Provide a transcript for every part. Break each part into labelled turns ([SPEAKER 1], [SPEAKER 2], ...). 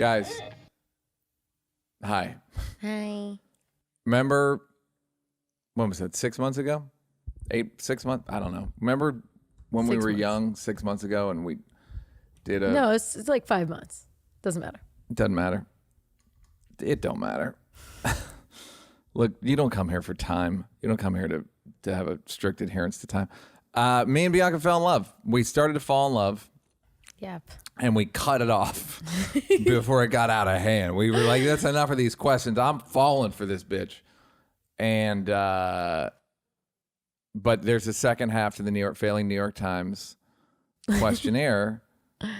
[SPEAKER 1] Guys. Hi.
[SPEAKER 2] Hi.
[SPEAKER 1] Remember, when was it, 6 months ago? 6 months? I don't know. Remember when we were young 6 months ago and we did a...
[SPEAKER 2] No, it's like 5 months. Doesn't matter.
[SPEAKER 1] It doesn't matter. It don't matter. Look, you don't come here for time. You don't come here to have a strict adherence to time. Me and Bianca fell in love. We started to fall in love.
[SPEAKER 2] Yep.
[SPEAKER 1] And we cut it off before it got out of hand. We were like, that's enough of these questions. I'm falling for this bitch. And, but there's a second half to the failing New York Times questionnaire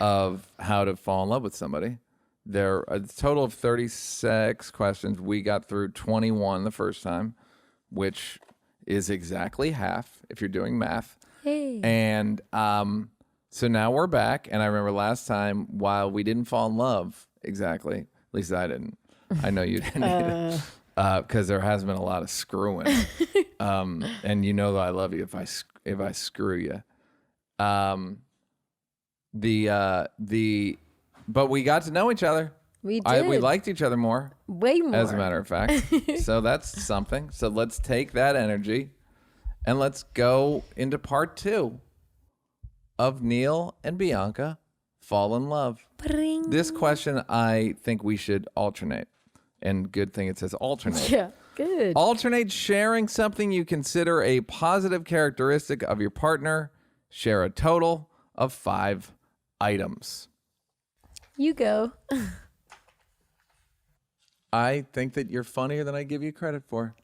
[SPEAKER 1] of how to fall in love with somebody. There are a total of 36 questions. We got through 21 the first time, which is exactly half if you're doing math.
[SPEAKER 2] Hey.
[SPEAKER 1] And, so now we're back, and I remember last time, while we didn't fall in love exactly, at least I didn't. I know you didn't either, because there has been a lot of screwing. And you know that I love you if I screw you. But we got to know each other.
[SPEAKER 2] We did.
[SPEAKER 1] We liked each other more.
[SPEAKER 2] Way more.
[SPEAKER 1] As a matter of fact. So that's something. So let's take that energy, and let's go into part 2. Of Neal and Bianca fall in love.
[SPEAKER 2] Bring.
[SPEAKER 1] This question, I think we should alternate. And good thing it says alternate.
[SPEAKER 2] Yeah, good.
[SPEAKER 1] Alternate sharing something you consider a positive characteristic of your partner. Share a total of 5 items.
[SPEAKER 2] You go.
[SPEAKER 1] I think that you're funnier than I give you credit for.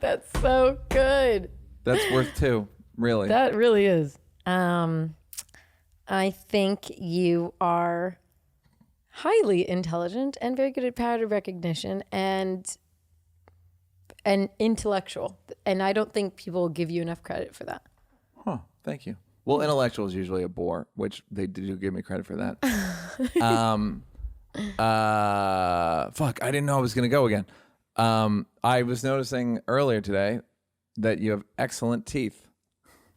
[SPEAKER 2] That's so good.
[SPEAKER 1] That's worth 2, really.
[SPEAKER 2] That really is. I think you are highly intelligent and very good at pattern recognition and intellectual. And I don't think people give you enough credit for that.
[SPEAKER 1] Huh. Thank you. Well, intellectual is usually a bore, which they do give me credit for that. Fuck, I didn't know I was going to go again. I was noticing earlier today that you have excellent teeth.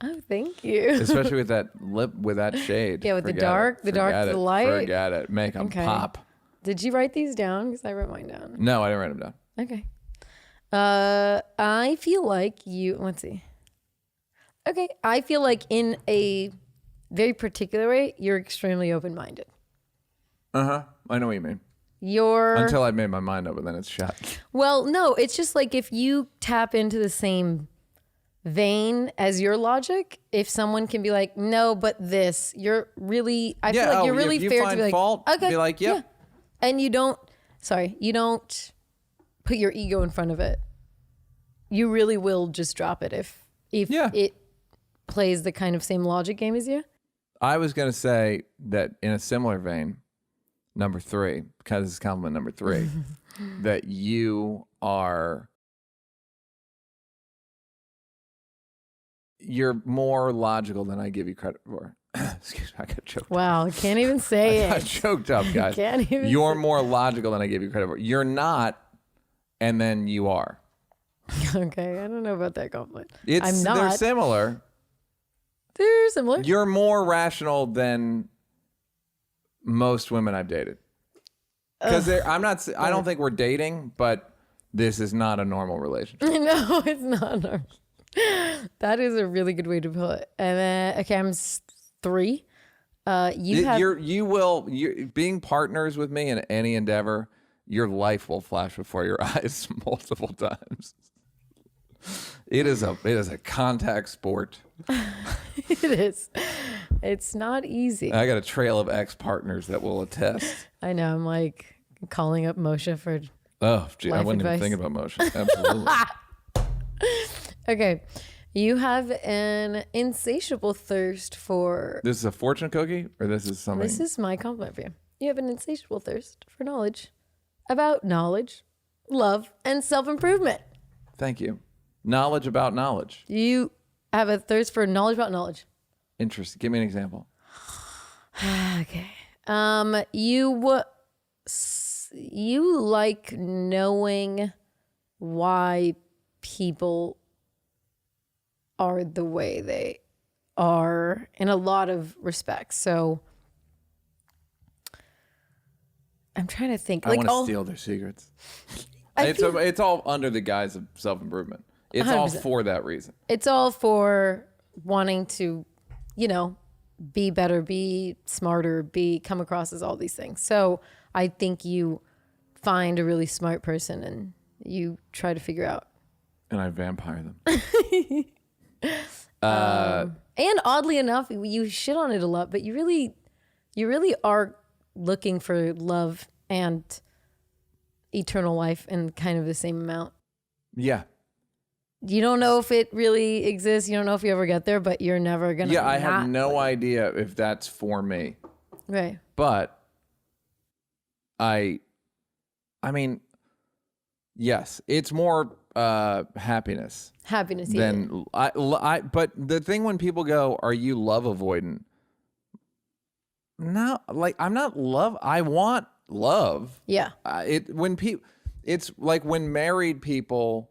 [SPEAKER 2] Oh, thank you.
[SPEAKER 1] Especially with that lip, with that shade.
[SPEAKER 2] Yeah, with the dark to the light.
[SPEAKER 1] Forget it. Make them pop.
[SPEAKER 2] Did you write these down? Because I wrote mine down.
[SPEAKER 1] No, I didn't write them down.
[SPEAKER 2] Okay. I feel like let's see. Okay, I feel like in a very particular way, you're extremely open-minded.
[SPEAKER 1] Uh-huh. I know what you mean.
[SPEAKER 2] You're...
[SPEAKER 1] Until I made my mind up, and then it's shut.
[SPEAKER 2] Well, no, it's just like if you tap into the same vein as your logic, if someone can be like, no, but this, you're really, I feel like you're really fair to be like,
[SPEAKER 1] fault,
[SPEAKER 2] okay,
[SPEAKER 1] be like, yep.
[SPEAKER 2] Yeah. And you don't put your ego in front of it. You really will just drop it if it plays the kind of same logic game as you.
[SPEAKER 1] I was going to say that in a similar vein, number 3, because it's compliment number 3, that you're more logical than I give you credit for. Excuse me, I got choked up.
[SPEAKER 2] Wow, I can't even say it.
[SPEAKER 1] I got choked up, guys. You're more logical than I give you credit for. You're not, and then you are.
[SPEAKER 2] Okay, I don't know about that compliment.
[SPEAKER 1] I'm not. They're similar.
[SPEAKER 2] They're similar.
[SPEAKER 1] You're more rational than most women I've dated. Because I don't think we're dating, but this is not a normal relationship.
[SPEAKER 2] No, it's not normal. That is a really good way to put it. And then, okay, I'm 3.
[SPEAKER 1] Being partners with me in any endeavor, your life will flash before your eyes multiple times. It is a contact sport.
[SPEAKER 2] It is. It's not easy.
[SPEAKER 1] I got a trail of ex-partners that will attest.
[SPEAKER 2] I know. I'm like calling up Moshe for
[SPEAKER 1] Oh, gee, I wasn't
[SPEAKER 2] advice.
[SPEAKER 1] even thinking about Moshe. Absolutely.
[SPEAKER 2] Okay. You have an insatiable thirst for...
[SPEAKER 1] This is a fortune cookie, or this is something...
[SPEAKER 2] This is my compliment for you. You have an insatiable thirst for knowledge. About knowledge, love, and self-improvement.
[SPEAKER 1] Thank you. Knowledge about knowledge.
[SPEAKER 2] You have a thirst for knowledge about knowledge.
[SPEAKER 1] Interesting. Give me an example.
[SPEAKER 2] Okay. You like knowing why people are the way they are in a lot of respects. So I'm trying to think.
[SPEAKER 1] I want to steal their secrets. It's all under the guise of self-improvement. It's 100%. All for that reason.
[SPEAKER 2] It's all for wanting to, be better, be smarter, come across as all these things. So I think you find a really smart person and you try to figure out.
[SPEAKER 1] And I vampire them.
[SPEAKER 2] And oddly enough, you shit on it a lot, but you really are looking for love and eternal life in kind of the same amount.
[SPEAKER 1] Yeah.
[SPEAKER 2] You don't know if it really exists. You don't know if you ever get there, but you're never going to.
[SPEAKER 1] Yeah, I have no idea if that's for me.
[SPEAKER 2] Right.
[SPEAKER 1] But I mean, yes, it's more happiness.
[SPEAKER 2] Happiness.
[SPEAKER 1] Than but the thing when people go, are you love avoidant? No, like I'm not love. I want love.
[SPEAKER 2] Yeah.
[SPEAKER 1] It's like when married people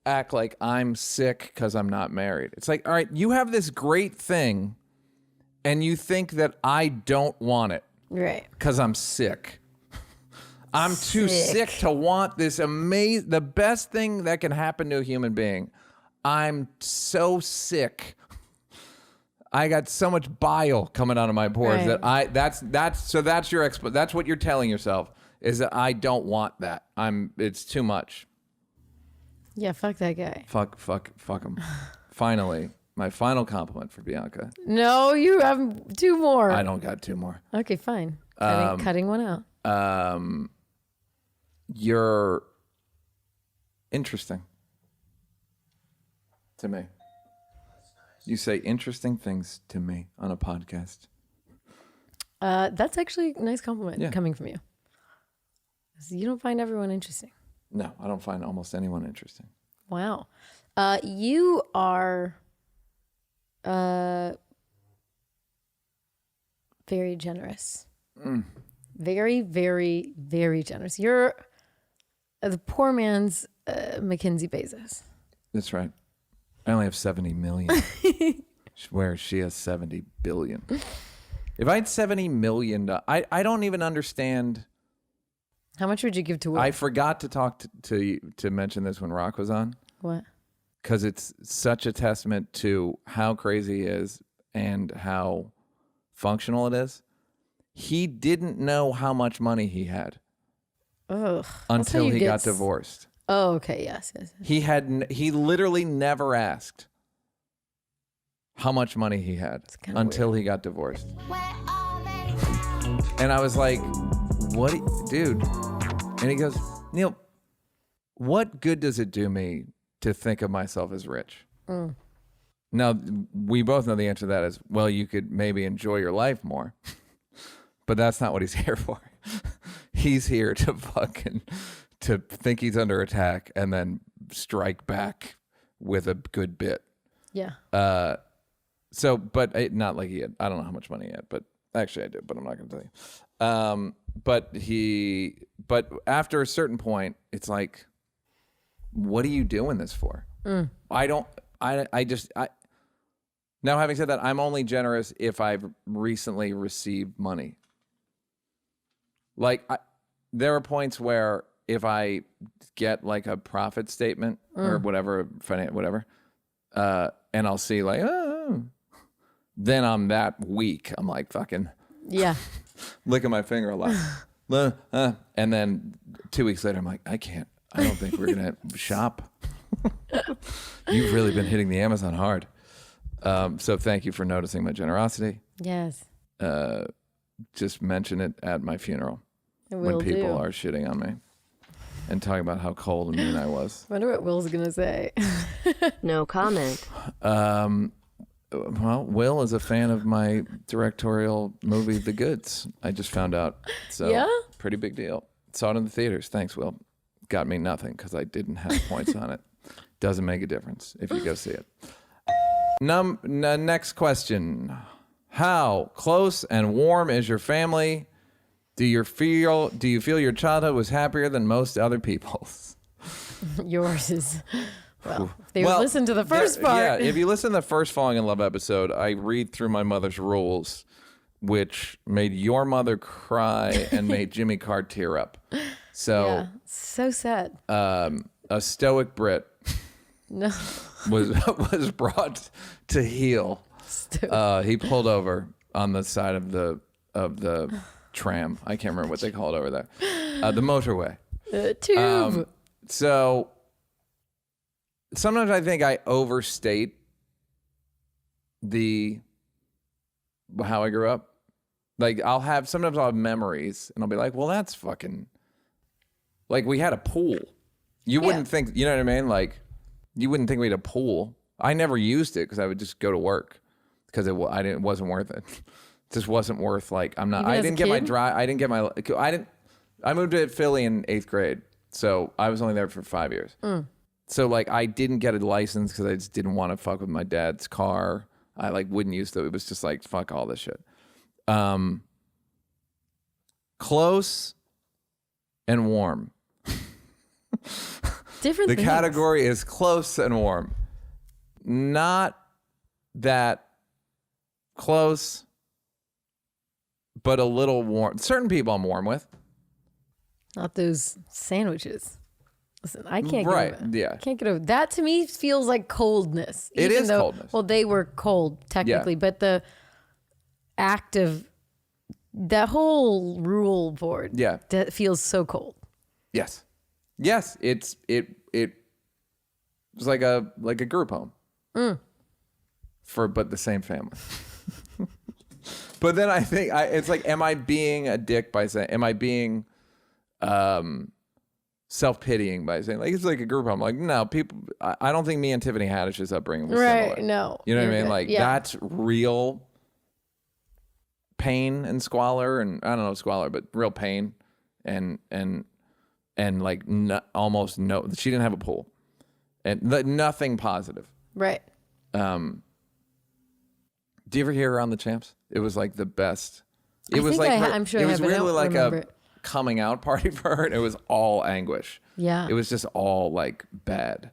[SPEAKER 1] act like I'm sick because I'm not married. It's like, all right, you have this great thing and you think that I don't want it.
[SPEAKER 2] Right.
[SPEAKER 1] Because I'm sick. I'm too sick to want this the best thing that can happen to a human being. I'm so sick. I got so much bile coming out of my pores that that's your that's what you're telling yourself is that I don't want that. It's too much.
[SPEAKER 2] Yeah, fuck that guy.
[SPEAKER 1] Fuck him. Finally, my final compliment for Bianca.
[SPEAKER 2] No, you have two more.
[SPEAKER 1] I don't got two more.
[SPEAKER 2] Okay, fine. Cutting one out.
[SPEAKER 1] You're interesting to me. You say interesting things to me on a podcast.
[SPEAKER 2] That's actually a nice compliment coming from you. You don't find everyone interesting.
[SPEAKER 1] No, I don't find almost anyone interesting.
[SPEAKER 2] Wow. You are very generous. Very, very, very generous. You're the poor man's Mackenzie Bezos.
[SPEAKER 1] That's right. I only have 70 million. Where she has 70 billion. If I had 70 million, I don't even understand.
[SPEAKER 2] How much would you give to Will?
[SPEAKER 1] I forgot to talk to mention this when Rock was on.
[SPEAKER 2] What?
[SPEAKER 1] Because it's such a testament to how crazy he is and how functional it is. He didn't know how much money he had.
[SPEAKER 2] Ugh.
[SPEAKER 1] Until he got divorced.
[SPEAKER 2] Oh, okay. Yes.
[SPEAKER 1] He literally never asked how much money he had until he got divorced. And I was like, what, dude? And he goes, Neal, what good does it do me to think of myself as rich? Now, we both know the answer to that is, well, you could maybe enjoy your life more. But that's not what he's here for. He's here to think he's under attack and then strike back with a good bit.
[SPEAKER 2] Yeah.
[SPEAKER 1] But not like he had, I don't know how much money he had, but actually I do, but I'm not going to tell you. But after a certain point, it's like, what are you doing this for? Now, having said that, I'm only generous if I've recently received money. Like, there are points where if I get like a profit statement or whatever, and I'll see like, then I'm that weak. I'm like fucking licking my finger a lot. And then 2 weeks later, I'm like, I don't think we're going to shop. You've really been hitting the Amazon hard. So thank you for noticing my generosity.
[SPEAKER 2] Yes.
[SPEAKER 1] Just mention it at my funeral when people are shitting on me and talking about how cold and mean I was.
[SPEAKER 2] I wonder what Will's going to say.
[SPEAKER 3] No comment.
[SPEAKER 1] Well, Will is a fan of my directorial movie, The Goods. I just found out. So pretty big deal. Saw it in the theaters. Thanks, Will. Got me nothing because I didn't have points on it. Doesn't make a difference if you go see it. Next question. How close and warm is your family? Do you feel your childhood was happier than most other people's?
[SPEAKER 2] Yours is, if they listen to the first part.
[SPEAKER 1] Yeah, if you listen to the first Falling in Love episode, I read through my mother's rules which made your mother cry and made Jimmy Carr tear up. So,
[SPEAKER 2] Yeah, so sad.
[SPEAKER 1] a stoic Brit
[SPEAKER 2] No.
[SPEAKER 1] was brought to heel. He pulled over on the side of the tram. I can't remember what they call it over there. The motorway.
[SPEAKER 2] Tube.
[SPEAKER 1] So sometimes I think I overstate how I grew up. Like sometimes I'll have memories and I'll be like, well, that's fucking, like we had a pool. You wouldn't think, you know what I mean? Like you wouldn't think we had a pool. I never used it because I would just go to work because it wasn't worth it. It just wasn't worth I moved to Philly in 8th grade. So I was only there for 5 years. So I didn't get a license because I just didn't want to fuck with my dad's car. I wouldn't use it. It was just fuck all this shit. Close and warm.
[SPEAKER 2] Different
[SPEAKER 1] The
[SPEAKER 2] things.
[SPEAKER 1] category is close and warm. Not that close, but a little warm. Certain people I'm warm with.
[SPEAKER 2] Not those sandwiches. Listen, I can't
[SPEAKER 1] Right,
[SPEAKER 2] get over
[SPEAKER 1] yeah.
[SPEAKER 2] Can't get over that. To me feels like coldness.
[SPEAKER 1] It
[SPEAKER 2] even
[SPEAKER 1] is
[SPEAKER 2] though,
[SPEAKER 1] coldness.
[SPEAKER 2] Well, they were cold technically, but the act of that whole rule board that feels so cold.
[SPEAKER 1] Yes. It was like a group home. But the same family. But then I think it's am I being a dick by saying, am I being self-pitying by saying it's like a group home? No, people, I don't think me and Tiffany Haddish's upbringing was
[SPEAKER 2] Right,
[SPEAKER 1] similar.
[SPEAKER 2] no.
[SPEAKER 1] You know what I mean?
[SPEAKER 2] good.
[SPEAKER 1] That's real pain and squalor, and I don't know squalor, but real pain and almost no, she didn't have a pool and nothing positive.
[SPEAKER 2] Right.
[SPEAKER 1] Do you ever hear her on the Champs? It was the best. It was
[SPEAKER 2] I'm sure
[SPEAKER 1] it
[SPEAKER 2] I
[SPEAKER 1] was
[SPEAKER 2] have, but I
[SPEAKER 1] really
[SPEAKER 2] don't
[SPEAKER 1] like
[SPEAKER 2] remember
[SPEAKER 1] a
[SPEAKER 2] it.
[SPEAKER 1] coming out party for her, and it was all anguish.
[SPEAKER 2] Yeah.
[SPEAKER 1] It was just all bad,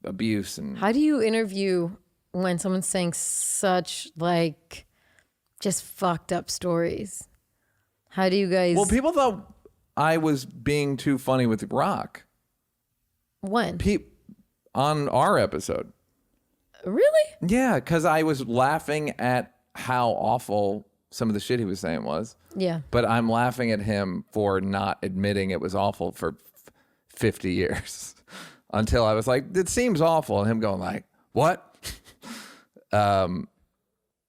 [SPEAKER 1] abuse and.
[SPEAKER 2] How do you interview when someone's saying such just fucked up stories? How do you guys?
[SPEAKER 1] Well, people thought I was being too funny with rock.
[SPEAKER 2] When?
[SPEAKER 1] On our episode.
[SPEAKER 2] Really?
[SPEAKER 1] Yeah, because I was laughing at how awful some of the shit he was saying was.
[SPEAKER 2] Yeah.
[SPEAKER 1] But I'm laughing at him for not admitting it was awful for 50 years until I was like, it seems awful. And him going what?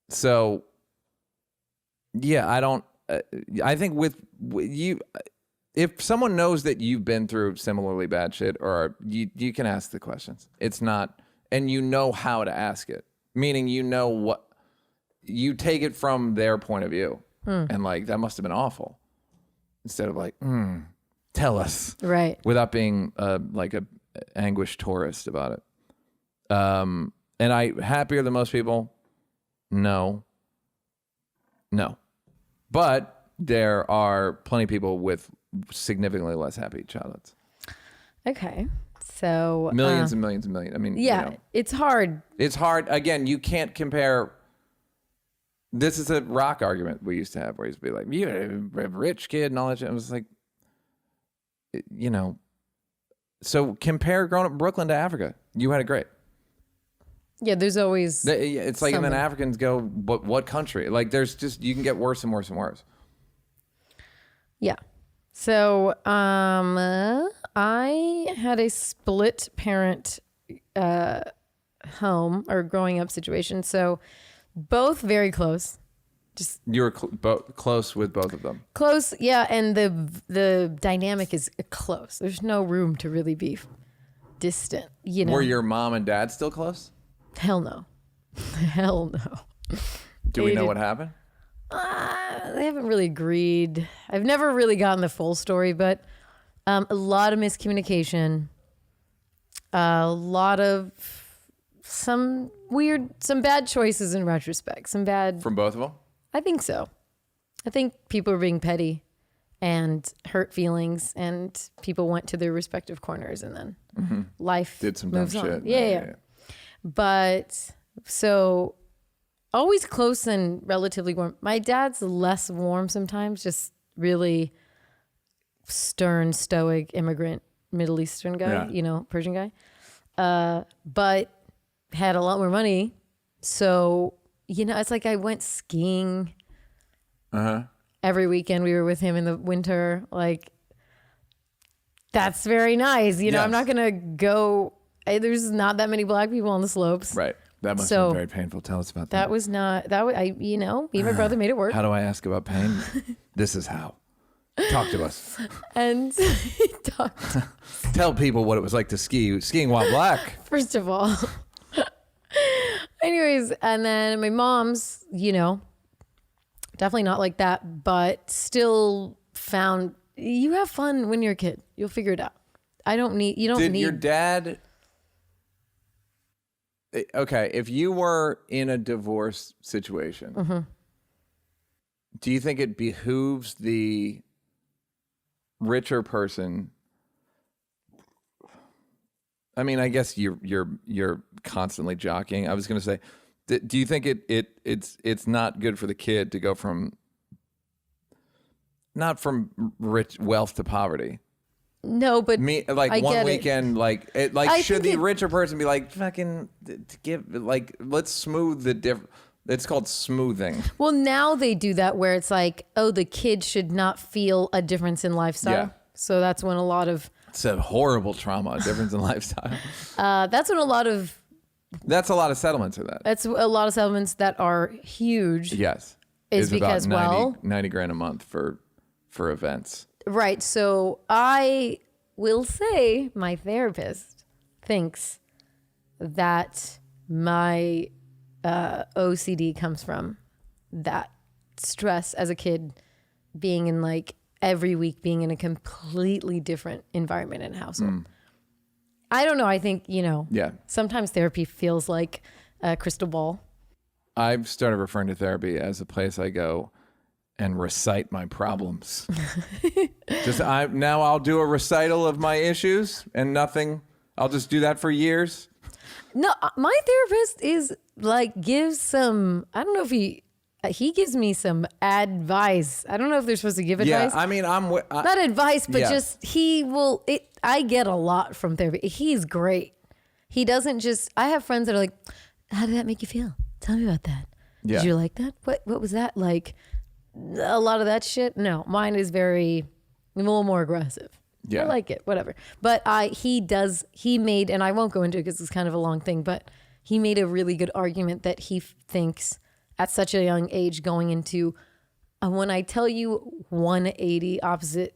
[SPEAKER 1] So yeah, I think with you, if someone knows that you've been through similarly bad shit, or you can ask the questions. It's not, and you know how to ask it, meaning what you take it from their point of view, and that must have been awful, instead of tell us,
[SPEAKER 2] Right.
[SPEAKER 1] without being a anguished tourist about it. And I happier than most people? No, but there are plenty of people with significantly less happy childhoods.
[SPEAKER 2] Okay. So
[SPEAKER 1] Millions and millions and millions. I mean,
[SPEAKER 2] yeah, it's hard.
[SPEAKER 1] It's hard. Again, you can't compare. This is a rock argument we used to have, where he used to be like, "You're a rich kid," and all that shit. It was so compare growing up in Brooklyn to Africa. You had it great.
[SPEAKER 2] Yeah, there's always.
[SPEAKER 1] It's and then Africans go, what country? There's just, you can get worse and worse and worse.
[SPEAKER 2] Yeah. So I had a split parent home or growing up situation. So both very close. Just
[SPEAKER 1] you were close with both of them.
[SPEAKER 2] Close, yeah, and the dynamic is close. There's no room to really be distant.
[SPEAKER 1] Were your mom and dad still close?
[SPEAKER 2] Hell no. Hell no.
[SPEAKER 1] Do we know what happened?
[SPEAKER 2] They haven't really agreed. I've never really gotten the full story, but a lot of miscommunication, a lot of some bad choices in retrospect,
[SPEAKER 1] From both of them?
[SPEAKER 2] I think so. I think people are being petty and hurt feelings, and people went to their respective corners, and then life
[SPEAKER 1] did some dumb
[SPEAKER 2] moves on.
[SPEAKER 1] shit.
[SPEAKER 2] Yeah. But so always close and relatively warm. My dad's less warm sometimes, just really stern, stoic immigrant Middle Eastern guy, Persian guy. But had a lot more money. So, it's like I went skiing every weekend. We were with him in the winter. Like, that's very nice.
[SPEAKER 1] Yes.
[SPEAKER 2] I'm not going to go. There's not that many black people on the slopes.
[SPEAKER 1] Right. That must have been very painful. Tell us about that.
[SPEAKER 2] That was not, me and my brother made it work.
[SPEAKER 1] How do I ask about pain? This is how. Talk to us.
[SPEAKER 2] And
[SPEAKER 1] Tell people what it was like to skiing while black.
[SPEAKER 2] First of all. Anyways, and then my mom's, definitely not like that, but still found you have fun when you're a kid. You'll figure it out. Did your dad... Okay, if you were in a divorce situation, do you think it behooves the richer person? I mean, I guess you're constantly jockeying. I was going to say, do you think it's not good for the kid to go not from rich wealth to poverty? No, but
[SPEAKER 1] one weekend, should the richer person be like, fucking let's smooth the difference. It's called smoothing.
[SPEAKER 2] Well, now they do that where it's like, oh, the kid should not feel a difference in lifestyle.
[SPEAKER 1] Yeah.
[SPEAKER 2] So that's when a lot of...
[SPEAKER 1] It's a horrible trauma, a difference in lifestyle.
[SPEAKER 2] That's when a lot of...
[SPEAKER 1] That's a lot of settlements of that.
[SPEAKER 2] That's a lot of settlements that are huge.
[SPEAKER 1] Yes.
[SPEAKER 2] Is because,
[SPEAKER 1] about $90,000 a month for events.
[SPEAKER 2] Right. So I will say my therapist thinks that my OCD comes from that stress as a kid, being in every week being in a completely different environment and household. I don't know. I think, sometimes therapy feels like a crystal ball.
[SPEAKER 1] I've started referring to therapy as a place I go and recite my problems. Now I'll do a recital of my issues and nothing. I'll just do that for years.
[SPEAKER 2] No, my therapist gives some, I don't know if he gives me some advice. I don't know if they're supposed to give advice.
[SPEAKER 1] Yeah, I mean,
[SPEAKER 2] not advice, but just I get a lot from therapy. He's great. He doesn't just, I have friends that are like, how did that make you feel? Tell me about that.
[SPEAKER 1] Yeah.
[SPEAKER 2] Did you like that? What was that like? A lot of that shit. No, mine is a little more aggressive.
[SPEAKER 1] Yeah.
[SPEAKER 2] I like it, whatever. But he made, and I won't go into it because it's kind of a long thing, but he made a really good argument that he thinks at such a young age going into, when I tell you 180 opposite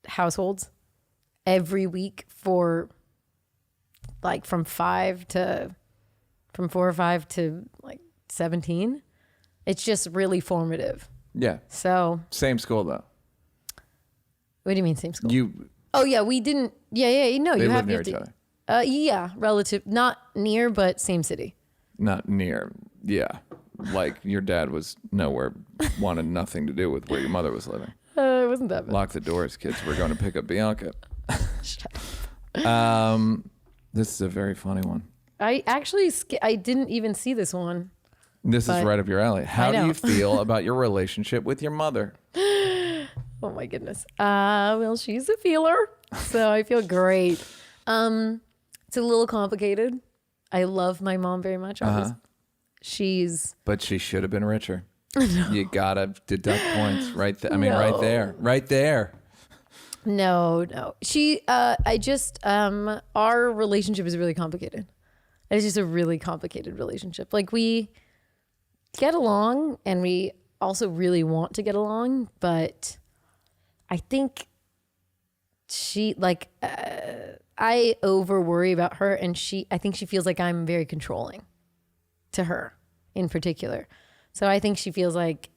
[SPEAKER 2] households every week for from 4 or 5 to 17, it's just really formative.
[SPEAKER 1] Yeah.
[SPEAKER 2] So
[SPEAKER 1] same school though.
[SPEAKER 2] What do you mean same school?
[SPEAKER 1] Oh
[SPEAKER 2] yeah, we didn't. Yeah. No,
[SPEAKER 1] they live near each other.
[SPEAKER 2] Yeah, relative, not near, but same city.
[SPEAKER 1] Not near. Yeah, your dad was nowhere, wanted nothing to do with where your mother was living.
[SPEAKER 2] It wasn't that bad.
[SPEAKER 1] Lock the doors, kids. We're going to pick up Bianca. This is a very funny one.
[SPEAKER 2] I didn't even see this one.
[SPEAKER 1] This is right up your alley. How do you feel about your relationship with your mother?
[SPEAKER 2] Oh my goodness. Well, she's a feeler, so I feel great. It's a little complicated. I love my mom very much. But
[SPEAKER 1] she should have been richer. No. You gotta deduct points right there. I mean, no. right there.
[SPEAKER 2] No. Our relationship is really complicated. It's just a really complicated relationship. We get along and we also really want to get along, but I think I over worry about her, and I think she feels like I'm very controlling to her in particular. So I think she feels like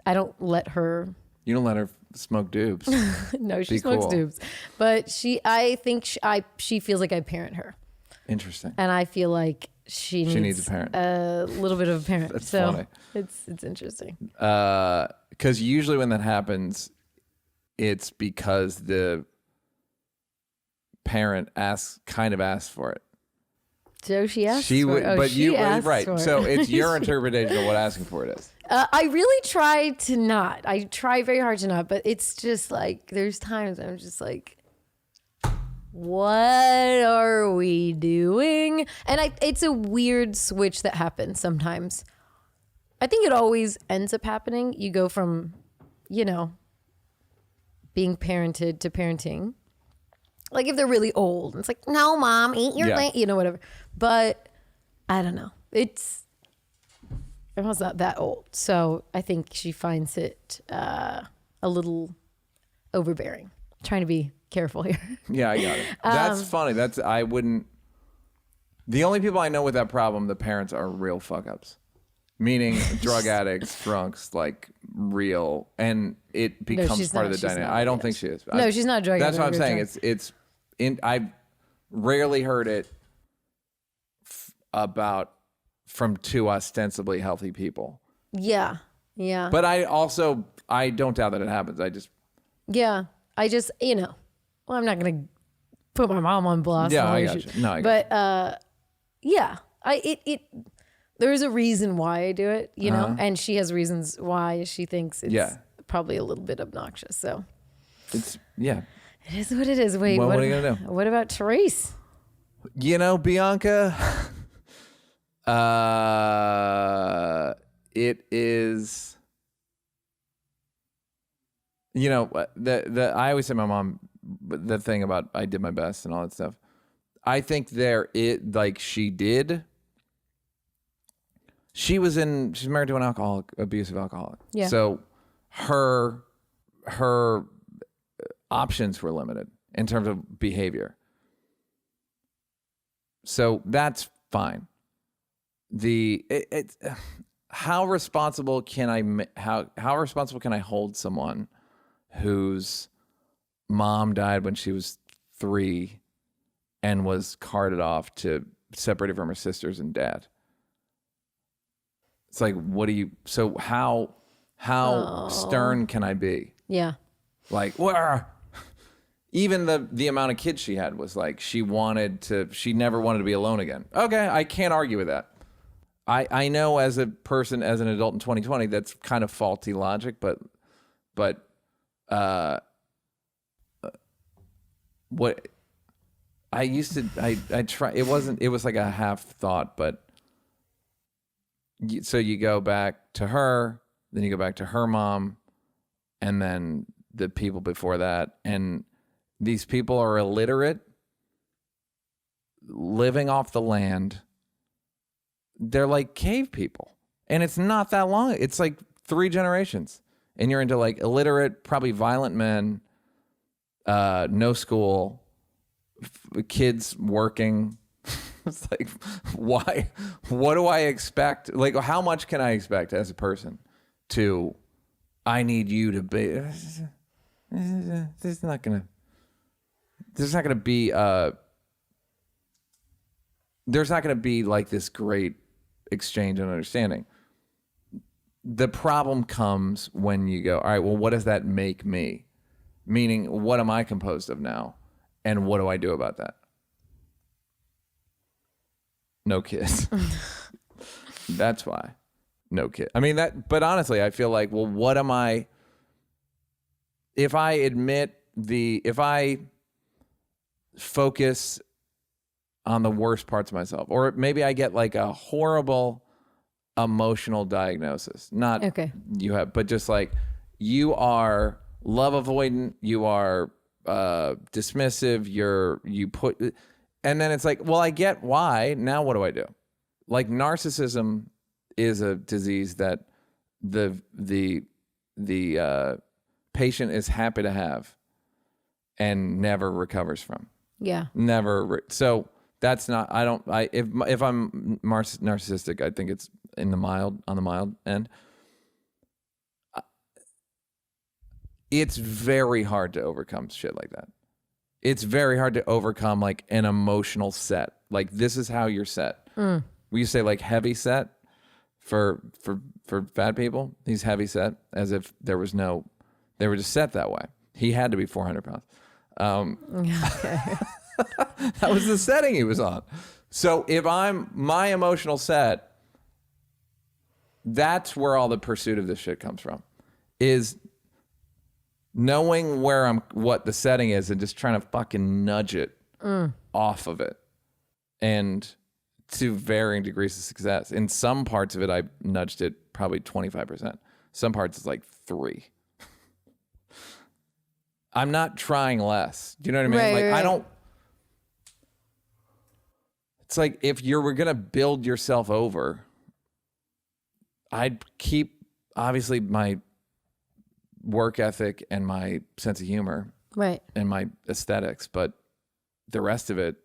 [SPEAKER 2] I don't let her. You
[SPEAKER 1] don't let her smoke doobs.
[SPEAKER 2] No, she smokes doobs, but I think she feels like I parent her.
[SPEAKER 1] Interesting.
[SPEAKER 2] And I feel like she needs
[SPEAKER 1] a parent.
[SPEAKER 2] A little bit of a parent.
[SPEAKER 1] That's
[SPEAKER 2] so
[SPEAKER 1] funny.
[SPEAKER 2] It's interesting.
[SPEAKER 1] Because usually when that happens, it's because the parent asks for it.
[SPEAKER 2] So she asked
[SPEAKER 1] She
[SPEAKER 2] for
[SPEAKER 1] would,
[SPEAKER 2] it. Oh,
[SPEAKER 1] but
[SPEAKER 2] she
[SPEAKER 1] you
[SPEAKER 2] asked
[SPEAKER 1] right.
[SPEAKER 2] for it.
[SPEAKER 1] So it's your interpretation of what asking for it is.
[SPEAKER 2] I really try to not. I try very hard to not, but it's just like there's times I'm just like, what are we doing? And it's a weird switch that happens sometimes. I think it always ends up happening. You go from, being parented to parenting. Like if they're really old, it's like, no, mom, eat your thing, whatever. But I don't know. Everyone's not that old. So I think she finds it a little overbearing. Trying to be careful here.
[SPEAKER 1] Yeah, I got it. That's funny. The only people I know with that problem, the parents are real fuck ups. Meaning drug addicts, drunks, like real, and it becomes part of the dynamic. I don't think she is.
[SPEAKER 2] No, she's not a drug
[SPEAKER 1] addict.
[SPEAKER 2] addict.
[SPEAKER 1] That's what I'm saying. I've rarely heard it from two ostensibly healthy people.
[SPEAKER 2] Yeah, yeah.
[SPEAKER 1] But I don't doubt that it happens. I just
[SPEAKER 2] well, I'm not gonna put my mom on blast.
[SPEAKER 1] Yeah, I got you. No, I got
[SPEAKER 2] you. Yeah, there's a reason why I do it, and she has reasons why she thinks it's probably a little bit obnoxious. So
[SPEAKER 1] it
[SPEAKER 2] is what it is. Wait,
[SPEAKER 1] what are you gonna do?
[SPEAKER 2] What about Therese?
[SPEAKER 1] Bianca, it is. I always say my mom, the thing about I did my best and all that stuff. I think she's married to an abusive alcoholic.
[SPEAKER 2] Yeah.
[SPEAKER 1] So her options were limited in terms of behavior. So that's fine. How responsible can I hold someone whose mom died when she was 3 and was carted off to separated from her sisters and dad? It's like, how stern can I be?
[SPEAKER 2] Yeah.
[SPEAKER 1] Like, even the amount of kids she had was like, she never wanted to be alone again. Okay, I can't argue with that. I know as an adult in 2020, that's kind of faulty logic, but what I used to, I try, it was like a half thought, but so you go back to her, then you go back to her mom, and then the people before that. And these people are illiterate, living off the land. They're like cave people. And it's not that long. It's like 3 generations. And you're into like illiterate, probably violent men, no school, kids working. It's like, why? What do I expect? Like, how much can I expect as a person I need you to be, there's not going to be like this great exchange and understanding. The problem comes when you go, all right, well, what does that make me? Meaning, what am I composed of now? And what do I do about that? No kids. That's why. No kid. I mean, but honestly, I feel like, well, what am I? If I focus on the worst parts of myself, or maybe I get like a horrible emotional diagnosis, not you have, but just like you are love avoidant, you are dismissive, and then it's like, well, I get why. Now what do I do? Like narcissism is a disease that the patient is happy to have and never recovers from.
[SPEAKER 2] Yeah.
[SPEAKER 1] Never. So that's not, if I'm narcissistic, I think it's on the mild end. It's very hard to overcome shit like that. It's very hard to overcome like an emotional set. Like this is how you're set. We say like heavy set for fat people. He's heavy set as if they were just set that way. He had to be 400 pounds.
[SPEAKER 2] Okay.
[SPEAKER 1] That was the setting he was on. So if I'm my emotional set, that's where all the pursuit of this shit comes from, is knowing what the setting is and just trying to fucking nudge it off of it, and to varying degrees of success. In some parts of it, I nudged it probably 25%. Some parts it's like 3. I'm not trying less. Do you know what I mean?
[SPEAKER 2] Right,
[SPEAKER 1] I
[SPEAKER 2] right.
[SPEAKER 1] don't. It's like if you were gonna build yourself over, I'd keep obviously my work ethic and my sense of humor,
[SPEAKER 2] Right.
[SPEAKER 1] and my aesthetics, but the rest of it,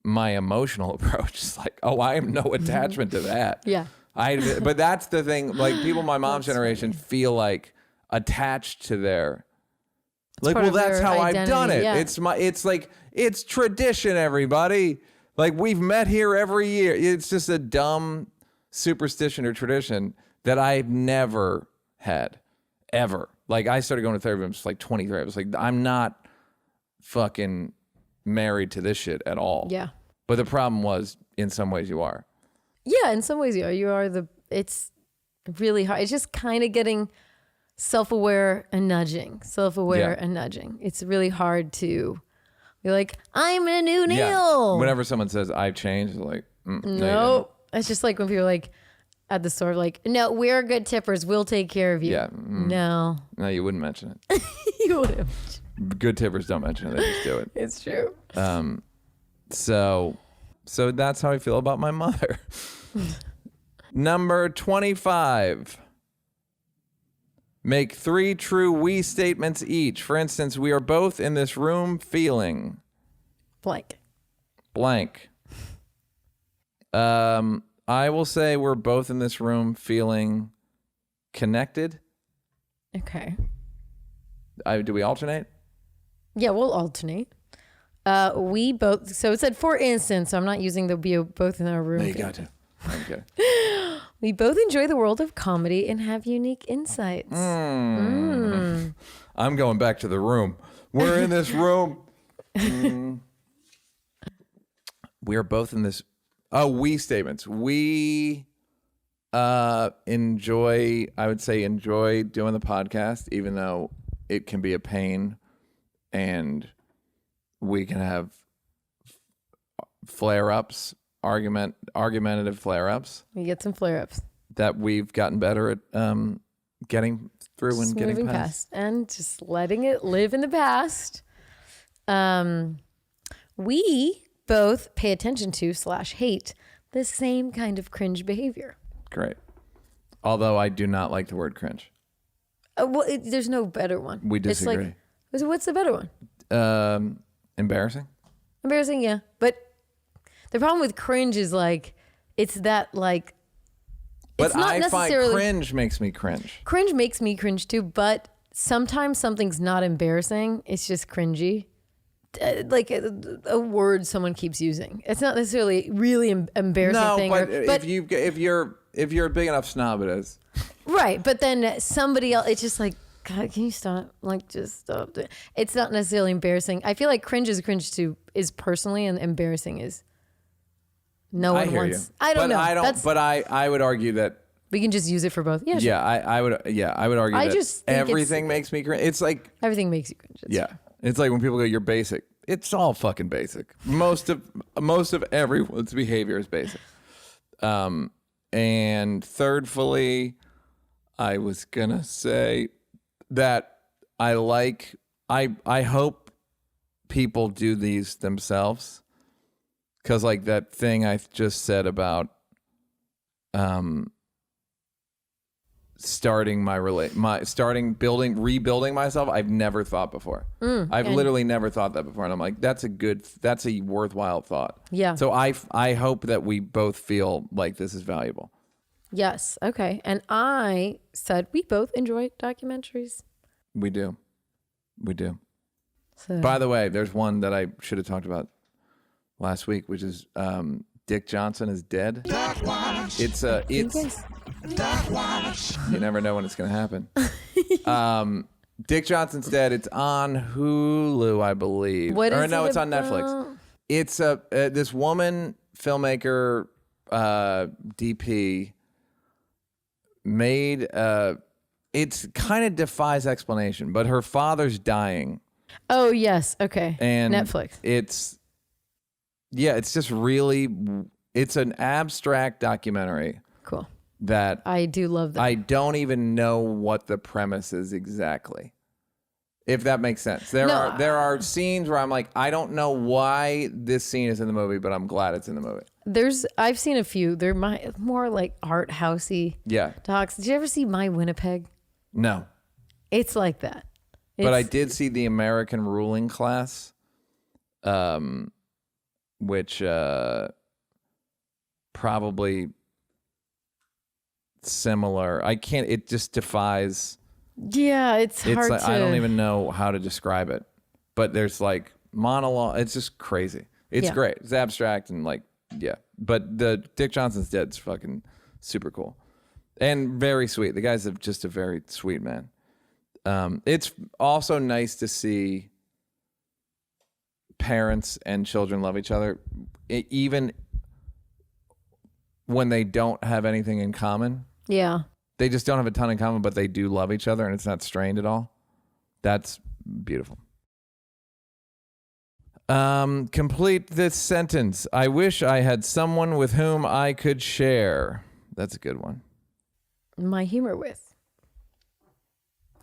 [SPEAKER 1] my emotional approach is like, I have no attachment to that.
[SPEAKER 2] Yeah.
[SPEAKER 1] But that's the thing. Like people my mom's generation feel like attached to their. Like,
[SPEAKER 2] part
[SPEAKER 1] well,
[SPEAKER 2] of
[SPEAKER 1] that's
[SPEAKER 2] their
[SPEAKER 1] how I've done it.
[SPEAKER 2] identity, yeah.
[SPEAKER 1] It's like, it's tradition, everybody. Like, we've met here every year. It's just a dumb superstition or tradition that I've never had, ever. Like, I started going to therapy when I was like 23. I was like, I'm not fucking married to this shit at all.
[SPEAKER 2] Yeah.
[SPEAKER 1] But the problem was, in some ways, you are.
[SPEAKER 2] Yeah, in some ways you are. It's really hard. It's just kind of getting self-aware and nudging.
[SPEAKER 1] Yeah.
[SPEAKER 2] And nudging. It's really hard to be like, I'm a new Neal.
[SPEAKER 1] Yeah. Whenever someone says, I've changed, it's like, no. you
[SPEAKER 2] No. It's just like when people are like at the store, like, no, we're good tippers. We'll take care of you.
[SPEAKER 1] Yeah.
[SPEAKER 2] No.
[SPEAKER 1] No, you wouldn't mention it.
[SPEAKER 2] You wouldn't.
[SPEAKER 1] Good tippers don't mention it. They just do it.
[SPEAKER 2] It's true.
[SPEAKER 1] So that's how I feel about my mother. Number 25. Make 3 true we statements each. For instance, we are both in this room feeling
[SPEAKER 2] Blank.
[SPEAKER 1] blank. I will say we're both in this room feeling connected.
[SPEAKER 2] Okay.
[SPEAKER 1] Do we alternate?
[SPEAKER 2] Yeah, we'll alternate. We both, so it said for instance, so I'm not using the be both in our room.
[SPEAKER 1] No, you
[SPEAKER 2] thing.
[SPEAKER 1] got to. Okay.
[SPEAKER 2] We both enjoy the world of comedy and have unique insights.
[SPEAKER 1] I'm going back to the room. We're in this room. We are both in this. Oh, we statements. We enjoy, I would say, enjoy doing the podcast, even though it can be a pain and we can have flare-ups, argumentative flare-ups
[SPEAKER 2] We get some flare-ups.
[SPEAKER 1] that we've gotten better at getting through and
[SPEAKER 2] Just
[SPEAKER 1] getting
[SPEAKER 2] moving
[SPEAKER 1] past.
[SPEAKER 2] and just letting it live in the past. We both pay attention to / hate the same kind of cringe behavior.
[SPEAKER 1] Great. Although I do not like the word cringe.
[SPEAKER 2] There's no better one.
[SPEAKER 1] We
[SPEAKER 2] It's like,
[SPEAKER 1] disagree.
[SPEAKER 2] what's the better one?
[SPEAKER 1] Embarrassing?
[SPEAKER 2] Embarrassing, yeah. But the problem with cringe is like, it's that like,
[SPEAKER 1] But
[SPEAKER 2] it's not
[SPEAKER 1] I find
[SPEAKER 2] necessarily
[SPEAKER 1] cringe makes me cringe.
[SPEAKER 2] Cringe makes me cringe too, but sometimes something's not embarrassing. It's just cringy. Like a word someone keeps using. It's not necessarily really embarrassing
[SPEAKER 1] No,
[SPEAKER 2] thing.
[SPEAKER 1] but,
[SPEAKER 2] But
[SPEAKER 1] if you're a big enough snob, it is.
[SPEAKER 2] right. But then somebody else, it's just like, God, can you stop? Like, just stop. It's not necessarily embarrassing. I feel like cringe is personally, and embarrassing is no one
[SPEAKER 1] I hear
[SPEAKER 2] wants.
[SPEAKER 1] you.
[SPEAKER 2] I don't know.
[SPEAKER 1] I don't. But I would argue that.
[SPEAKER 2] We can just use it for both. Yeah, sure.
[SPEAKER 1] Yeah, I would. Yeah, I would argue
[SPEAKER 2] I
[SPEAKER 1] that
[SPEAKER 2] just think
[SPEAKER 1] everything makes me cringe. It's like,
[SPEAKER 2] Everything makes you cringe. It's
[SPEAKER 1] yeah, it's like when people go, "You're basic." It's all fucking basic. Most of everyone's behavior is basic. And thirdly, I was gonna say that I hope people do these themselves, because like that thing I just said about rebuilding myself, I've never thought before. I've literally never thought that before, and I'm like, that's a worthwhile thought.
[SPEAKER 2] Yeah.
[SPEAKER 1] So I hope that we both feel like this is valuable.
[SPEAKER 2] Yes. Okay. And I said we both enjoy documentaries.
[SPEAKER 1] We do.
[SPEAKER 2] So
[SPEAKER 1] By the way, there's one that I should have talked about last week, which is Dick Johnson is dead. It's you never know when it's gonna happen. Dick Johnson's dead. It's on Hulu, I believe.
[SPEAKER 2] What is
[SPEAKER 1] no,
[SPEAKER 2] it
[SPEAKER 1] it's on
[SPEAKER 2] about?
[SPEAKER 1] Netflix. It's this woman filmmaker, DP, made it kind of defies explanation, but her father's dying.
[SPEAKER 2] Oh, yes. Okay.
[SPEAKER 1] And
[SPEAKER 2] Netflix.
[SPEAKER 1] It's just really, it's an abstract documentary.
[SPEAKER 2] Cool.
[SPEAKER 1] That
[SPEAKER 2] I do love that.
[SPEAKER 1] I don't even know what the premise is exactly. If that makes sense. There are scenes where I'm like, I don't know why this scene is in the movie, but I'm glad it's in the movie.
[SPEAKER 2] I've seen a few. They're more like art housey talks. Did you ever see My Winnipeg?
[SPEAKER 1] No.
[SPEAKER 2] It's like that.
[SPEAKER 1] But I did see The American Ruling Class, which probably similar. It just defies.
[SPEAKER 2] Yeah, it's hard
[SPEAKER 1] like,
[SPEAKER 2] to.
[SPEAKER 1] I don't even know how to describe it. But there's like monologue. It's just crazy. It's great. It's abstract and like, yeah. But the Dick Johnson's Dead's fucking super cool. And very sweet. The guy's just a very sweet man. It's also nice to see parents and children love each other, even when they don't have anything in common.
[SPEAKER 2] Yeah.
[SPEAKER 1] They just don't have a ton in common, but they do love each other and it's not strained at all. That's beautiful. Complete this sentence. I wish I had someone with whom I could share. That's a good one.
[SPEAKER 2] My humor with.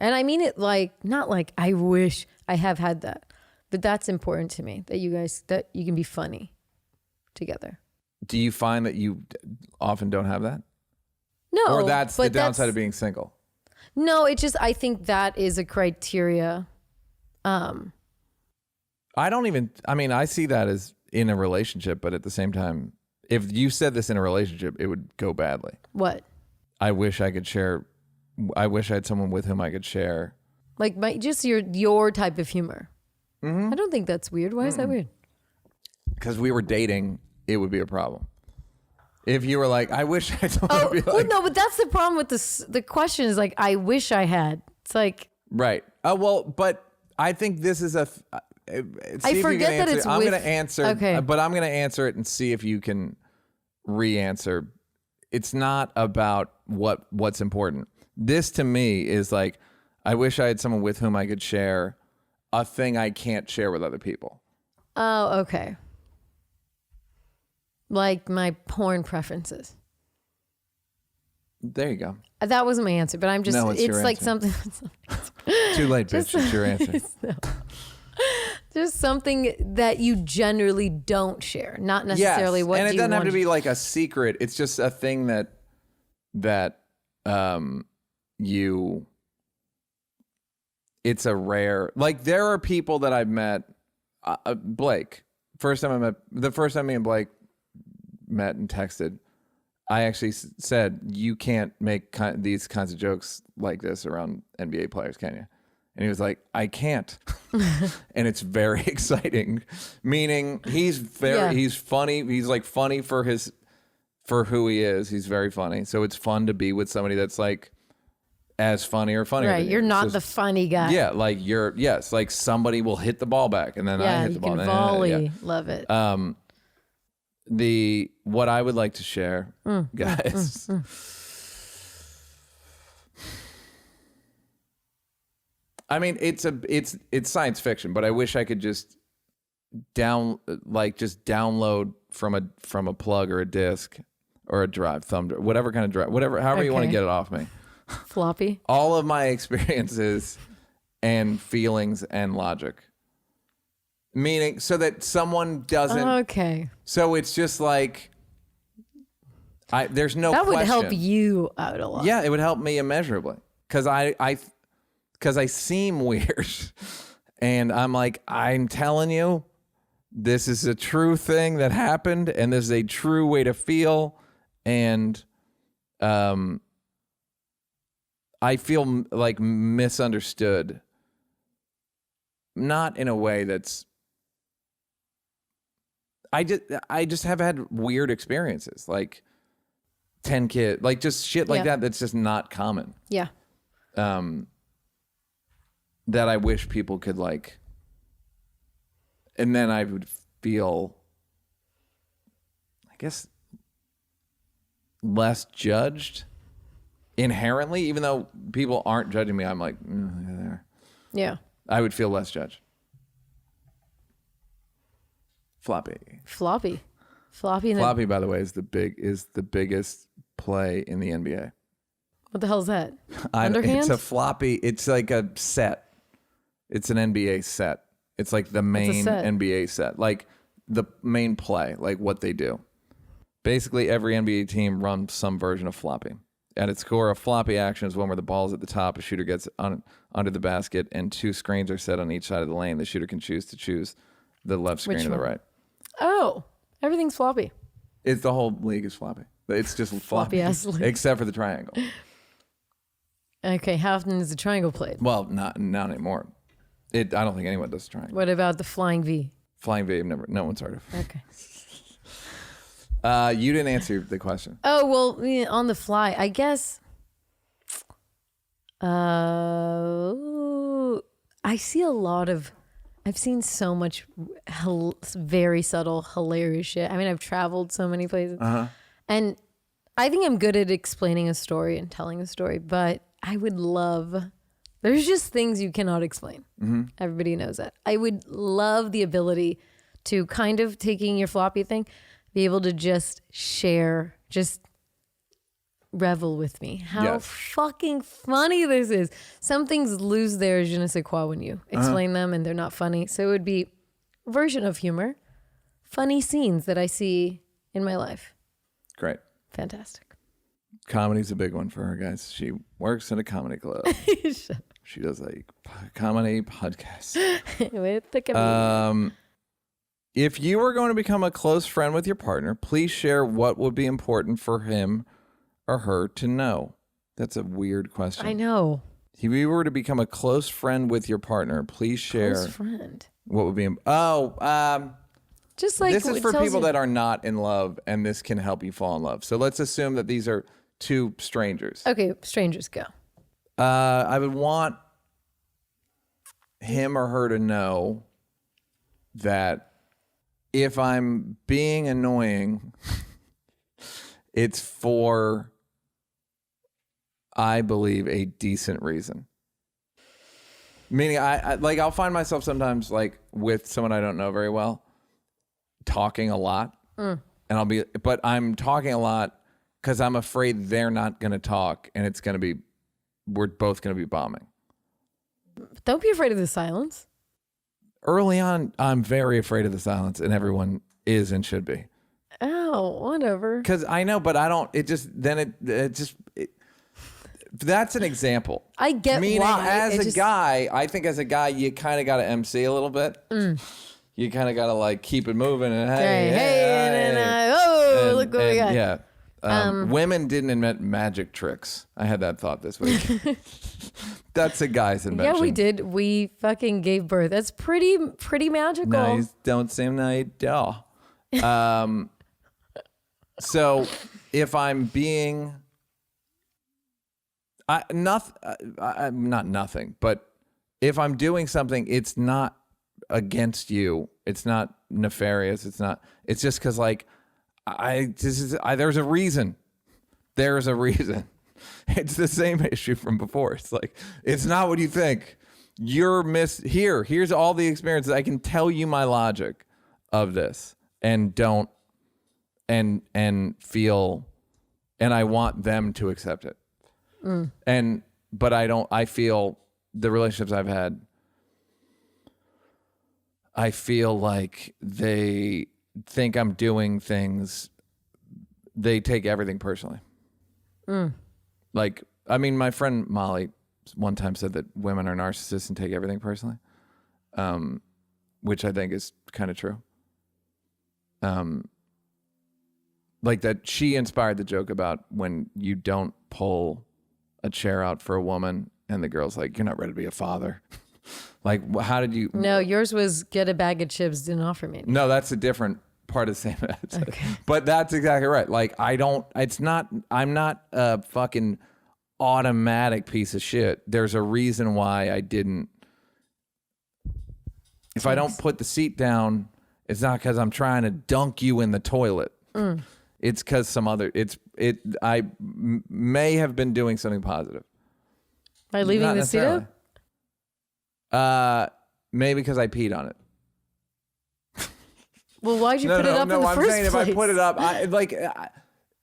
[SPEAKER 2] And I mean it like, not like I wish I have had that, but that's important to me, that you can be funny together.
[SPEAKER 1] Do you find that you often don't have that?
[SPEAKER 2] No.
[SPEAKER 1] Or that's the downside of being single?
[SPEAKER 2] No, I think that is a criteria.
[SPEAKER 1] I see that as in a relationship, but at the same time, if you said this in a relationship, it would go badly.
[SPEAKER 2] What?
[SPEAKER 1] I wish I had someone with whom I could share.
[SPEAKER 2] Like your type of humor.
[SPEAKER 1] Mm-hmm.
[SPEAKER 2] I don't think that's weird. Why is that weird?
[SPEAKER 1] Because we were dating, it would be a problem. If you were like, I wish I had someone to be like...
[SPEAKER 2] Well, no, but that's the problem with this. The question is like, I wish I had. It's like...
[SPEAKER 1] Right. But I think this is a...
[SPEAKER 2] I forget that it's
[SPEAKER 1] I'm going to answer,
[SPEAKER 2] okay.
[SPEAKER 1] But I'm going to answer it and see if you can re-answer. It's not about what's important. This to me is like, I wish I had someone with whom I could share a thing I can't share with other people.
[SPEAKER 2] Oh, okay. Like my porn preferences.
[SPEAKER 1] There you go.
[SPEAKER 2] That wasn't my answer, but I'm just,
[SPEAKER 1] no, it's
[SPEAKER 2] like
[SPEAKER 1] answer.
[SPEAKER 2] something.
[SPEAKER 1] Too late, bitch. It's your answer.
[SPEAKER 2] Just something that you generally don't share, not necessarily what you want.
[SPEAKER 1] And it doesn't have to be like a secret. It's just a thing that it's a rare, like there are people that I've met, Blake, the first time me and Blake met and texted, I actually said, you can't make these kinds of jokes like this around NBA players, can you? And he was like, I can't. And it's very exciting. Meaning he's funny. He's like funny for who he is. He's very funny. So it's fun to be with somebody that's like as funny or funnier.
[SPEAKER 2] Right. You're not the funny guy.
[SPEAKER 1] Yeah. Like like somebody will hit the ball back and then I hit the ball.
[SPEAKER 2] You can volley. Love it.
[SPEAKER 1] What I would like to share, guys. I mean, it's science fiction, but I wish I could just download from a plug or a disc or a drive, thumb drive, whatever kind of drive, however you want to get it off me.
[SPEAKER 2] Floppy.
[SPEAKER 1] All of my experiences and feelings and logic. Meaning, so that someone doesn't.
[SPEAKER 2] Okay.
[SPEAKER 1] So it's just like, there's no
[SPEAKER 2] that
[SPEAKER 1] question.
[SPEAKER 2] Would help you out a lot.
[SPEAKER 1] Yeah, it would help me immeasurably. Because I seem weird. And I'm like, I'm telling you, this is a true thing that happened. And this is a true way to feel. And I feel like misunderstood. Not in a way that's... I just have had weird experiences. Like 10 kids. Like just shit like that that's just not common.
[SPEAKER 2] Yeah.
[SPEAKER 1] That I wish people could like, and then I would feel guess less judged inherently, even though people aren't judging me. I'm like, yeah, they are.
[SPEAKER 2] Yeah.
[SPEAKER 1] I would feel less judged. Floppy, by the way, is the biggest play in the NBA.
[SPEAKER 2] What the hell is that? Underhand?
[SPEAKER 1] It's a floppy. It's like a set. It's an NBA set. It's like the main NBA set, like the main play, like what they do. Basically, every NBA team runs some version of floppy. At its core, a floppy action is one where the ball is at the top, a shooter gets under the basket, and 2 screens are set on each side of the lane. The shooter can choose the left screen or the right.
[SPEAKER 2] Oh, everything's floppy.
[SPEAKER 1] It's the whole league is floppy. It's just floppy
[SPEAKER 2] ass league.
[SPEAKER 1] Except for the triangle.
[SPEAKER 2] Okay, how often is the triangle played?
[SPEAKER 1] Well, not anymore. I don't think anyone does triangle.
[SPEAKER 2] What about the flying V?
[SPEAKER 1] Flying V, no one's heard of.
[SPEAKER 2] Okay.
[SPEAKER 1] You didn't answer the question.
[SPEAKER 2] Oh, well, on the fly, I guess. I see a lot of. I've seen so much very subtle, hilarious shit. I mean, I've traveled so many places. And I think I'm good at explaining a story and telling a story, but I would love. There's just things you cannot explain. Mm-hmm. Everybody knows that. I would love the ability to kind of taking your floppy thing, be able to just share, just revel with me. How fucking funny this is. Some things lose their je ne sais quoi when you explain them and they're not funny. So it would be a version of humor, funny scenes that I see in my life.
[SPEAKER 1] Great.
[SPEAKER 2] Fantastic.
[SPEAKER 1] Comedy's a big one for her, guys. She works in a comedy club. She does a comedy podcast.
[SPEAKER 2] With the comedian.
[SPEAKER 1] If you were going to become a close friend with your partner, please share what would be important for him or her to know. That's a weird question.
[SPEAKER 2] I know.
[SPEAKER 1] If you were to become a close friend with your partner, please share.
[SPEAKER 2] Close friend.
[SPEAKER 1] What would be?
[SPEAKER 2] Just like
[SPEAKER 1] this is for people that are not in love, and this can help you fall in love. So let's assume that these are 2 strangers.
[SPEAKER 2] Okay, strangers go.
[SPEAKER 1] I would want him or her to know that if I'm being annoying, it's for, I believe, a decent reason. Meaning, I'll find myself sometimes like with someone I don't know very well, talking a lot, and but I'm talking a lot because I'm afraid they're not going to talk, and we're both going to be bombing.
[SPEAKER 2] Don't be afraid of the silence.
[SPEAKER 1] Early on, I'm very afraid of the silence, and everyone is and should be.
[SPEAKER 2] Oh, whatever.
[SPEAKER 1] Because I know, but I don't. That's an example.
[SPEAKER 2] I get
[SPEAKER 1] Meaning,
[SPEAKER 2] why.
[SPEAKER 1] I think as a guy, you kind of got to MC a little bit. You kind of got to like keep it moving and
[SPEAKER 2] look what we got.
[SPEAKER 1] Yeah. Women didn't invent magic tricks. I had that thought this week. That's a guy's invention.
[SPEAKER 2] Yeah, we did. We fucking gave birth. That's pretty magical.
[SPEAKER 1] Nice. Don't seem nice. So if I'm being not nothing, but if I'm doing something, it's not against you. It's not nefarious. It's just because like there's a reason. There's a reason. It's the same issue from before. It's like, it's not what you think. Here's all the experiences. I can tell you my logic of this and feel, and I want them to accept it. But I feel the relationships I've had, I feel like they think I'm doing things, they take everything personally. Like, I mean, my friend Molly one time said that women are narcissists and take everything personally, which I think is kind of true. Like that she inspired the joke about when you don't pull a chair out for a woman and the girl's like, you're not ready to be a father. Like, how did you? No,
[SPEAKER 2] yours was get a bag of chips, didn't offer me.
[SPEAKER 1] No, that's a different part of the same answer.
[SPEAKER 2] Okay.
[SPEAKER 1] But that's exactly right. Like, I'm not a fucking automatic piece of shit. There's a reason why I didn't. If I don't put the seat down, it's not because I'm trying to dunk you in the toilet. it's because may have been doing something positive.
[SPEAKER 2] By leaving
[SPEAKER 1] Not
[SPEAKER 2] the seat up?
[SPEAKER 1] necessarily. Maybe because I peed on it.
[SPEAKER 2] Well, why'd you put it up in the
[SPEAKER 1] I'm
[SPEAKER 2] first
[SPEAKER 1] saying
[SPEAKER 2] place?
[SPEAKER 1] if I put it up,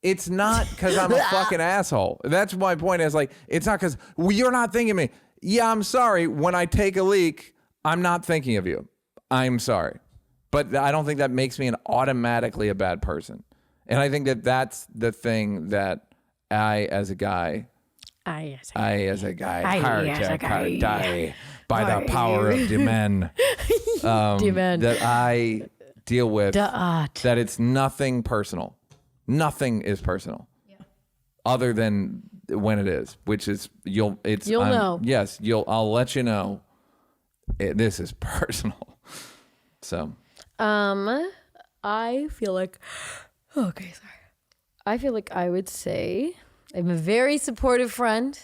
[SPEAKER 1] it's not because I'm a fucking asshole. That's my point. Is like, it's not because you're not thinking of me. Yeah, I'm sorry. When I take a leak, I'm not thinking of you. I'm sorry. But I don't think that makes me automatically a bad person. And I think that that's the thing that I, as a guy, die by the power of the men. That I deal with, that it's nothing personal. Nothing is personal. Yeah. Other than when it is, which is you'll know. Yes, I'll let you know. This is personal. So,
[SPEAKER 2] I feel like, okay, sorry. I feel like I would say I'm a very supportive friend,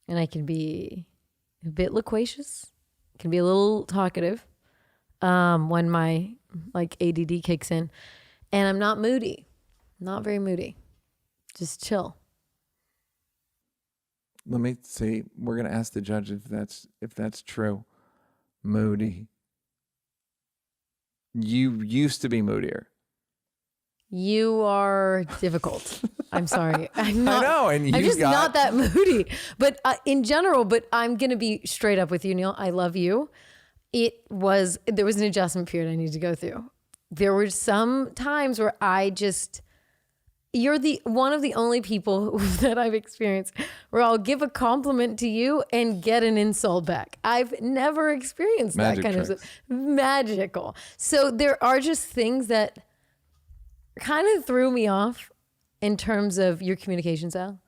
[SPEAKER 2] and I can be a bit loquacious, can be a little talkative, when my ADD kicks in, and I'm not moody, not very moody, just chill.
[SPEAKER 1] Let me see. We're gonna ask the judge if that's true. Moody. You used to be moodier.
[SPEAKER 2] You are difficult. I'm sorry. I'm not.
[SPEAKER 1] I know, and
[SPEAKER 2] I'm just not that moody. But in general, but I'm gonna be straight up with you, Neal. I love you. There was an adjustment period I needed to go through. There were some times where you're one of the only people that I've experienced where I'll give a compliment to you and get an insult back. I've never experienced that kind of stuff. Magical. So there are just things that kind of threw me off in terms of your communication style.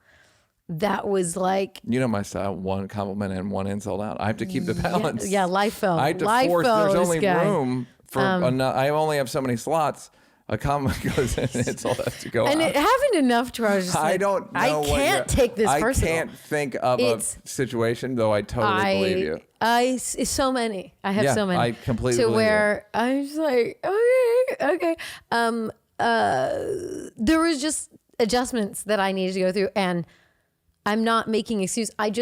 [SPEAKER 2] That was like,
[SPEAKER 1] my style: one compliment and one insult out. I have to keep the balance.
[SPEAKER 2] Yeah, life fell.
[SPEAKER 1] I have to force. There's only room for. I only have so many slots. A comment goes in, and insult has to go out.
[SPEAKER 2] And it happened enough to where I was just
[SPEAKER 1] I don't know.
[SPEAKER 2] I can't take this personal.
[SPEAKER 1] I can't think of a situation, though. I totally believe you.
[SPEAKER 2] So many. I have so many.
[SPEAKER 1] I completely believe
[SPEAKER 2] where you. I was like, okay. There was just adjustments that I needed to go through, and I'm not making excuse. I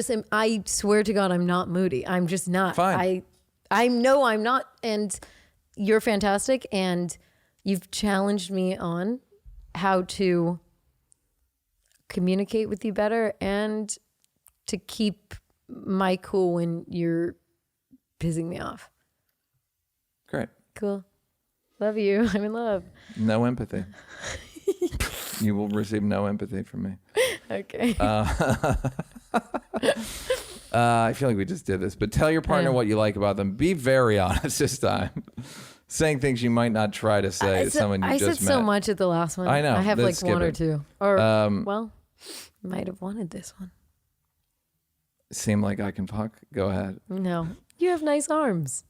[SPEAKER 2] swear to God, I'm not moody. I'm just not.
[SPEAKER 1] Fine.
[SPEAKER 2] I know I'm not, and you're fantastic, and you've challenged me on how to communicate with you better and to keep my cool when you're pissing me off.
[SPEAKER 1] Great.
[SPEAKER 2] Cool. Love you. I'm in love.
[SPEAKER 1] No empathy. You will receive no empathy from me.
[SPEAKER 2] Okay.
[SPEAKER 1] I feel like we just did this, but tell your partner what you like about them. Be very honest this time. Saying things you might not try to say to someone you just met.
[SPEAKER 2] I said so much at the last one.
[SPEAKER 1] I know.
[SPEAKER 2] I have like one or two. Or,
[SPEAKER 1] well,
[SPEAKER 2] might have wanted this one.
[SPEAKER 1] Seem like I can fuck? Go ahead.
[SPEAKER 2] No. You have nice arms.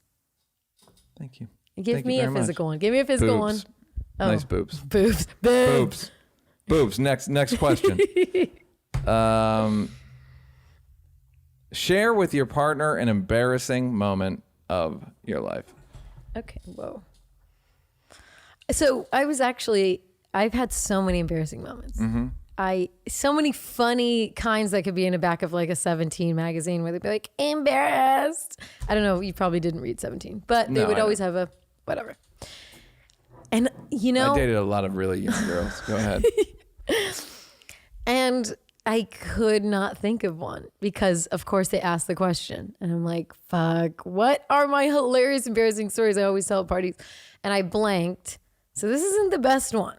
[SPEAKER 1] Thank you.
[SPEAKER 2] Give me a physical one. Give me a physical one. Oh.
[SPEAKER 1] Nice boobs.
[SPEAKER 2] Boobs.
[SPEAKER 1] Boobs. Boobs. Next question. Share with your partner an embarrassing moment of your life.
[SPEAKER 2] Okay. Whoa. So I've had so many embarrassing moments. Mm-hmm. So many funny kinds that could be in the back of like a 17 magazine where they'd be like, embarrassed. I don't know. You probably didn't read 17, but they would always have a whatever. And I
[SPEAKER 1] dated a lot of really young girls. Go ahead.
[SPEAKER 2] And I could not think of one because, of course, they asked the question. And I'm like, fuck, what are my hilarious, embarrassing stories I always tell at parties? And I blanked. So this isn't the best one.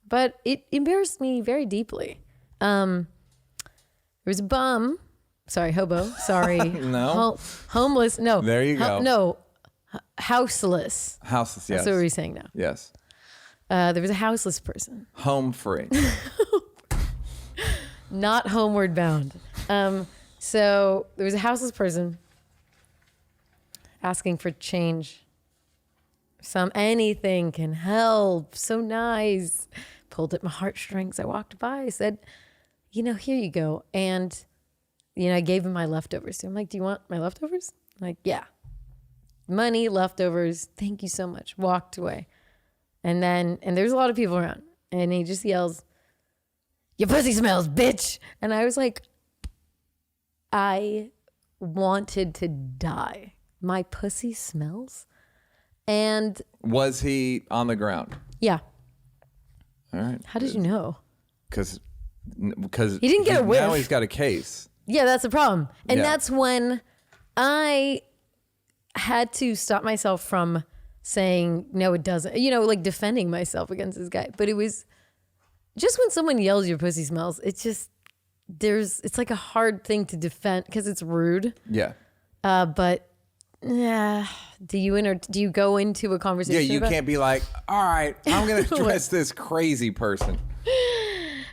[SPEAKER 2] But it embarrassed me very deeply. There was a bum. Sorry, hobo. Sorry.
[SPEAKER 1] No.
[SPEAKER 2] Homeless. No.
[SPEAKER 1] There you go.
[SPEAKER 2] No. Houseless.
[SPEAKER 1] Houseless, yes.
[SPEAKER 2] That's what we're saying now.
[SPEAKER 1] Yes.
[SPEAKER 2] There was a houseless person.
[SPEAKER 1] Home free.
[SPEAKER 2] Not homeward bound. So there was a houseless person asking for change. Anything can help. So nice. Pulled at my heartstrings. I walked by. I said, here you go. And, I gave him my leftovers. So I'm like, do you want my leftovers? I'm like, yeah. Money, leftovers. Thank you so much. Walked away. And there's a lot of people around. And he just yells, "Your pussy smells, bitch." And I was like, I wanted to die. My pussy smells? And
[SPEAKER 1] was he on the ground?
[SPEAKER 2] yeah.
[SPEAKER 1] All right.
[SPEAKER 2] How did you know?
[SPEAKER 1] Because
[SPEAKER 2] He didn't get a whiff.
[SPEAKER 1] Now he's got a case.
[SPEAKER 2] Yeah, that's the problem. And
[SPEAKER 1] Yeah.
[SPEAKER 2] that's when I had to stop myself from saying, no, it doesn't. Like defending myself against this guy. But it was just when someone yells your pussy smells, it's like a hard thing to defend because it's rude.
[SPEAKER 1] Yeah.
[SPEAKER 2] But yeah, do you go into a
[SPEAKER 1] Yeah,
[SPEAKER 2] conversation?
[SPEAKER 1] you
[SPEAKER 2] about
[SPEAKER 1] can't be like, all right, I'm going to address this crazy person.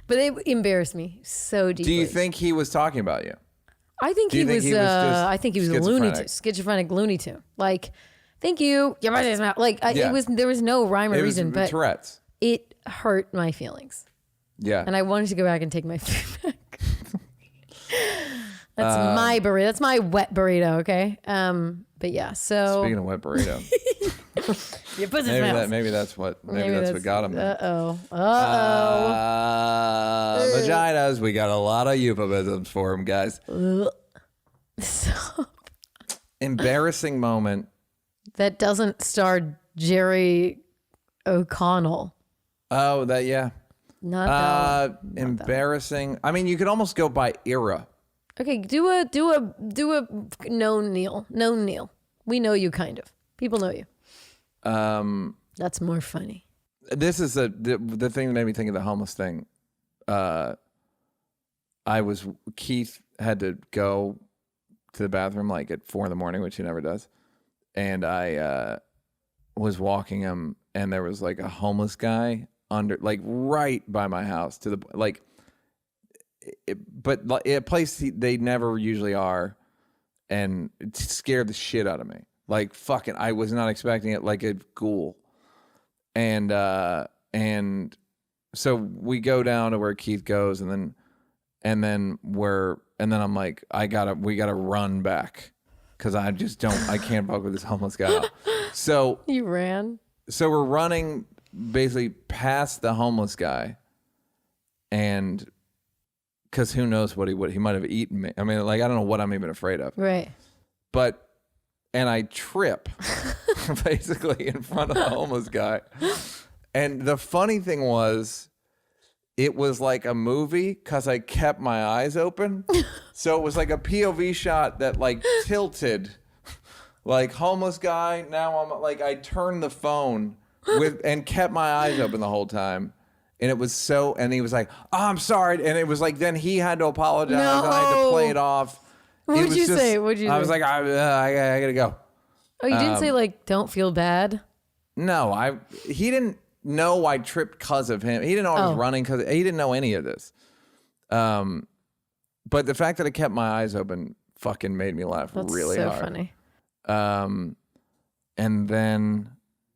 [SPEAKER 2] But they embarrassed me so deeply.
[SPEAKER 1] Do you think he was talking about you?
[SPEAKER 2] I think
[SPEAKER 1] Do
[SPEAKER 2] he
[SPEAKER 1] you think
[SPEAKER 2] was.
[SPEAKER 1] he was just
[SPEAKER 2] I think he was a looney tune,
[SPEAKER 1] schizophrenic?
[SPEAKER 2] schizophrenic Looney Tune. Like, thank you. Your pussy smells. Like,
[SPEAKER 1] Yeah.
[SPEAKER 2] there was no rhyme or
[SPEAKER 1] It was
[SPEAKER 2] reason, but
[SPEAKER 1] Tourette's.
[SPEAKER 2] it hurt my feelings,
[SPEAKER 1] Yeah.
[SPEAKER 2] and I wanted to go back and take my food back. That's my burrito. That's my wet burrito. Okay. But yeah. So
[SPEAKER 1] Speaking of wet burrito,
[SPEAKER 2] your pussy smells.
[SPEAKER 1] maybe that's what got him.
[SPEAKER 2] Uh-oh.
[SPEAKER 1] Vaginas. We got a lot of euphemisms for him, guys.
[SPEAKER 2] So,
[SPEAKER 1] Embarrassing moment.
[SPEAKER 2] that doesn't star Jerry O'Connell.
[SPEAKER 1] Oh, that yeah.
[SPEAKER 2] Not that.
[SPEAKER 1] Embarrassing. I mean, you could almost go by era.
[SPEAKER 2] Okay, do a known Neal. Known Neal. We know you kind of. People know you. That's more funny.
[SPEAKER 1] This is the thing that made me think of the homeless thing. Keith had to go to the bathroom like at 4 a.m, which he never does. And I was walking him, and there was like a homeless guy right by my house but a place they never usually are, and it scared the shit out of me. Like fucking, I was not expecting it, like a ghoul. And so we go down to where Keith goes, and then I'm like, we gotta run back because I can't fuck with this homeless guy. So
[SPEAKER 2] You ran?
[SPEAKER 1] So we're running basically past the homeless guy, and because who knows what he might have eaten me. I mean, like, I don't know what I'm even afraid of.
[SPEAKER 2] Right.
[SPEAKER 1] And I trip basically in front of the homeless guy. And the funny thing was, it was like a movie because I kept my eyes open. So it was like a POV shot that like tilted, like homeless guy. Now I'm like, I turned the phone and kept my eyes open the whole time. And it was and he was like, "Oh, I'm sorry." And it was like, then he had to apologize.
[SPEAKER 2] No.
[SPEAKER 1] And I had to play it off.
[SPEAKER 2] What'd you say? What'd you
[SPEAKER 1] I
[SPEAKER 2] say?
[SPEAKER 1] was like, I gotta go.
[SPEAKER 2] Oh, you didn't say like, don't feel bad?
[SPEAKER 1] No, he didn't know I tripped because of him. He didn't know I was running because he didn't know any of this. But the fact that I kept my eyes open fucking made me laugh really
[SPEAKER 2] so
[SPEAKER 1] hard.
[SPEAKER 2] Funny.
[SPEAKER 1] And then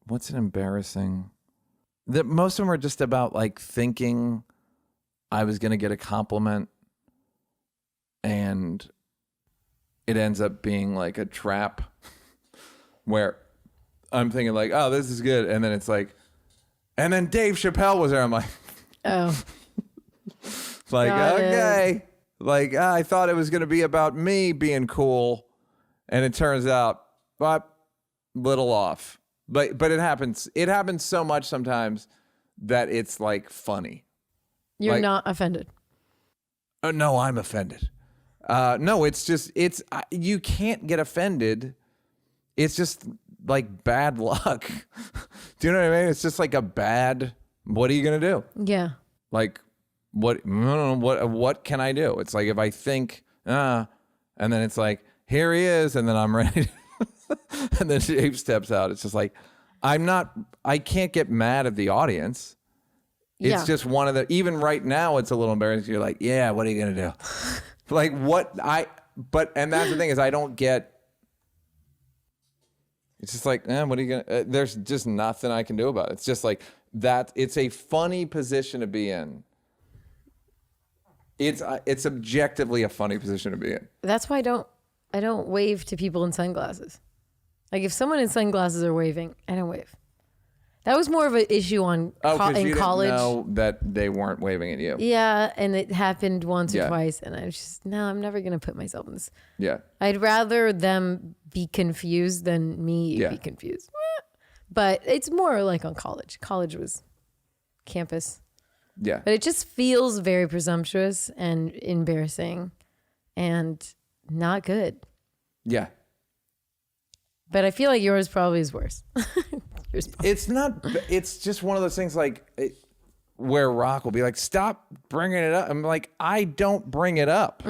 [SPEAKER 1] what's an embarrassing? Most of them are just about like thinking I was gonna get a compliment, and it ends up being like a trap where I'm thinking like, oh, this is good, and then it's like, and then Dave Chappelle was there. I'm like,
[SPEAKER 2] oh,
[SPEAKER 1] like
[SPEAKER 2] Got it.
[SPEAKER 1] okay, like I thought it was gonna be about me being cool, and it turns out, but little off. But it happens. It happens so much sometimes that it's like funny.
[SPEAKER 2] you're
[SPEAKER 1] Like-
[SPEAKER 2] not offended.
[SPEAKER 1] No, I'm offended. No, it's just you can't get offended. It's just like bad luck. Do you know what I mean? It's just like a bad. What are you gonna do?
[SPEAKER 2] Yeah.
[SPEAKER 1] Like what can I do? It's like if I think and then it's like here he is, and then I'm ready. And then Dave steps out. It's just like I can't get mad at the audience. It's
[SPEAKER 2] Yeah.
[SPEAKER 1] just one of even right now it's a little embarrassing. You're like, yeah, what are you gonna do? Like and that's the thing is I don't get. It's just like, what are you gonna? There's just nothing I can do about it. It's just like that. It's a funny position to be in. It's objectively a funny position to be in.
[SPEAKER 2] That's why I don't wave to people in sunglasses. Like if someone in sunglasses are waving, I don't wave. That was more of an issue on in college.
[SPEAKER 1] Didn't know that they weren't waving at you.
[SPEAKER 2] Yeah, and it happened once or
[SPEAKER 1] Yeah.
[SPEAKER 2] twice, and I was just, no, I'm never going to put myself in this.
[SPEAKER 1] Yeah.
[SPEAKER 2] I'd rather them be confused than me be confused. But it's more like on college. College was campus.
[SPEAKER 1] Yeah.
[SPEAKER 2] But it just feels very presumptuous and embarrassing and not good.
[SPEAKER 1] Yeah.
[SPEAKER 2] But I feel like yours probably is worse.
[SPEAKER 1] It's not, it's just one of those things like where Rock will be like, stop bringing it up. I'm like, I don't bring it up.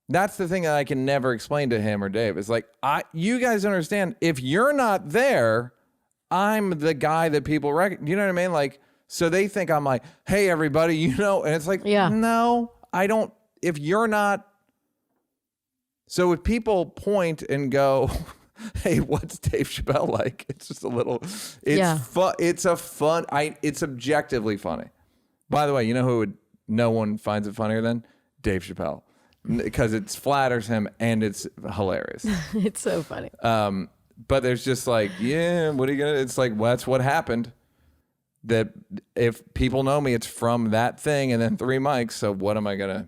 [SPEAKER 1] That's the thing that I can never explain to him or Dave. It's like, you guys understand, if you're not there, I'm the guy that people recognize. You know what I mean? Like, so they think I'm like, hey, everybody, you know, and it's like, no, I don't, if you're not. So if people point and go, hey, what's Dave Chappelle like? It's just a little, it's fun. It's a fun, it's objectively funny. By the way, you know who no one finds it funnier than? Dave Chappelle. Because it flatters him and it's hilarious.
[SPEAKER 2] It's so funny.
[SPEAKER 1] But there's just like, yeah, what are you going to, it's like, well, that's what happened. That if people know me, it's from that thing and then 3 mics. So what am I going to?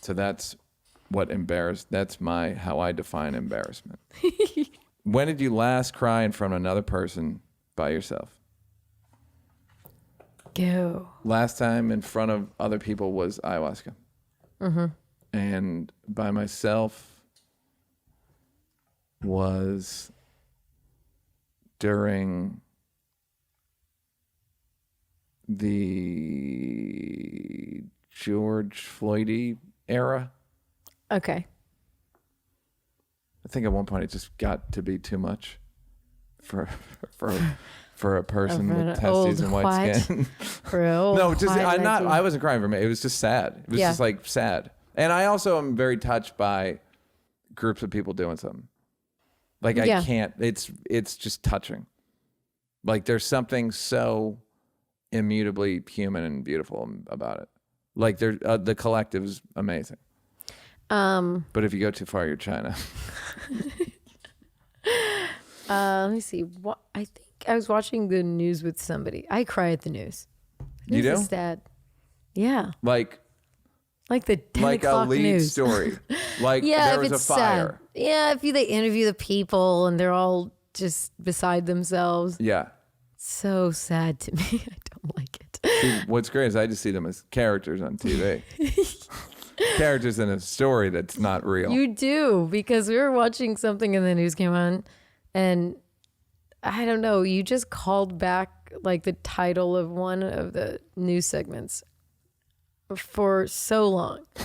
[SPEAKER 1] So that's what that's how I define embarrassment. When did you last cry in front of another person by yourself?
[SPEAKER 2] Go.
[SPEAKER 1] Last time in front of other people was ayahuasca. And by myself was during the George Floyd era.
[SPEAKER 2] Okay.
[SPEAKER 1] I think at one point it just got to be too much for a person with testes and white skin.
[SPEAKER 2] For an old
[SPEAKER 1] No, just
[SPEAKER 2] quiet lady.
[SPEAKER 1] I wasn't crying for me. It was just sad. It was just like sad. And I also am very touched by groups of people doing something. Like I can't. It's just touching. Like there's something so immutably human and beautiful about it. Like the collective is amazing. But if you go too far, you're China.
[SPEAKER 2] Let me see. What I think I was watching the news with somebody. I cry at the news.
[SPEAKER 1] You do?
[SPEAKER 2] Is sad. Yeah.
[SPEAKER 1] Like
[SPEAKER 2] the 10
[SPEAKER 1] like a
[SPEAKER 2] o'clock
[SPEAKER 1] lead
[SPEAKER 2] news.
[SPEAKER 1] story. Like
[SPEAKER 2] Yeah,
[SPEAKER 1] there
[SPEAKER 2] if
[SPEAKER 1] was
[SPEAKER 2] it's
[SPEAKER 1] a fire.
[SPEAKER 2] sad. Yeah, if they interview the people and they're all just beside themselves.
[SPEAKER 1] Yeah.
[SPEAKER 2] So sad to me. I don't like it.
[SPEAKER 1] See, what's great is I just see them as characters on TV. Characters in a story that's not real.
[SPEAKER 2] You do, because we were watching something and the news came on and I don't know, you just called back like the title of one of the news segments for so long. I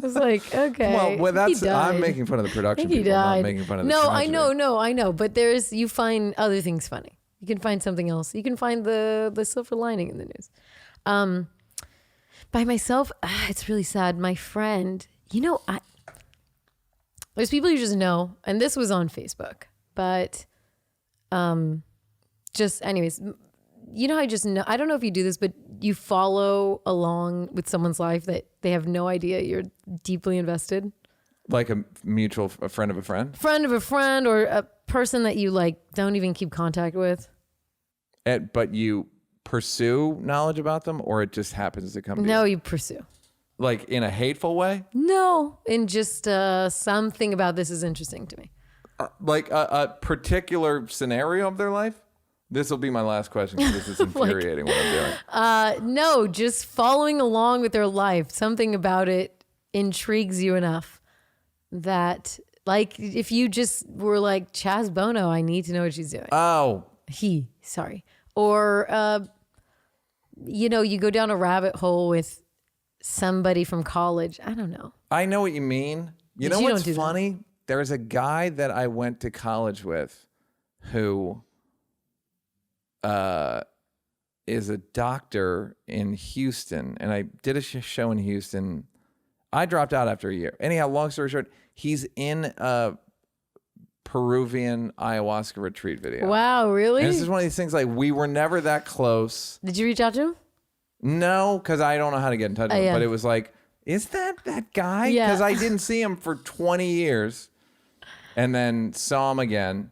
[SPEAKER 2] was like, okay.
[SPEAKER 1] Well, that's I'm making fun of the production people. I'm not making fun of the tragedy.
[SPEAKER 2] I know. But you find other things funny. You can find something else. You can find the silver lining in the news. By myself, it's really sad. My friend, there's people you just know, and this was on Facebook, but just anyways, I just know, I don't know if you do this, but you follow along with someone's life that they have no idea you're deeply invested.
[SPEAKER 1] Like a friend of a friend?
[SPEAKER 2] Friend of a friend or a person that you like don't even keep contact with.
[SPEAKER 1] But you pursue knowledge about them, or it just happens to come to you?
[SPEAKER 2] No, you pursue.
[SPEAKER 1] Like in a hateful way?
[SPEAKER 2] No, in just something about this is interesting to me.
[SPEAKER 1] Like a particular scenario of their life? This will be my last question because this is infuriating what I'm doing.
[SPEAKER 2] No, just following along with their life. Something about it intrigues you enough that, like, if you just were like, Chaz Bono, I need to know what she's doing.
[SPEAKER 1] Oh.
[SPEAKER 2] Sorry. Or, you go down a rabbit hole with somebody from college. I don't know.
[SPEAKER 1] I know what you mean. You know what's funny? There was a guy that I went to college with who is a doctor in Houston. And I did a show in Houston. I dropped out after a year. Anyhow, long story short, he's in a Peruvian ayahuasca retreat video.
[SPEAKER 2] Wow, really?
[SPEAKER 1] And this is one of these things like we were never that close.
[SPEAKER 2] Did you reach out to him?
[SPEAKER 1] No, because I don't know how to get in touch with him.
[SPEAKER 2] Yeah.
[SPEAKER 1] But it was like, is that guy?
[SPEAKER 2] Yeah.
[SPEAKER 1] Because I didn't see him for 20 years and then saw him again.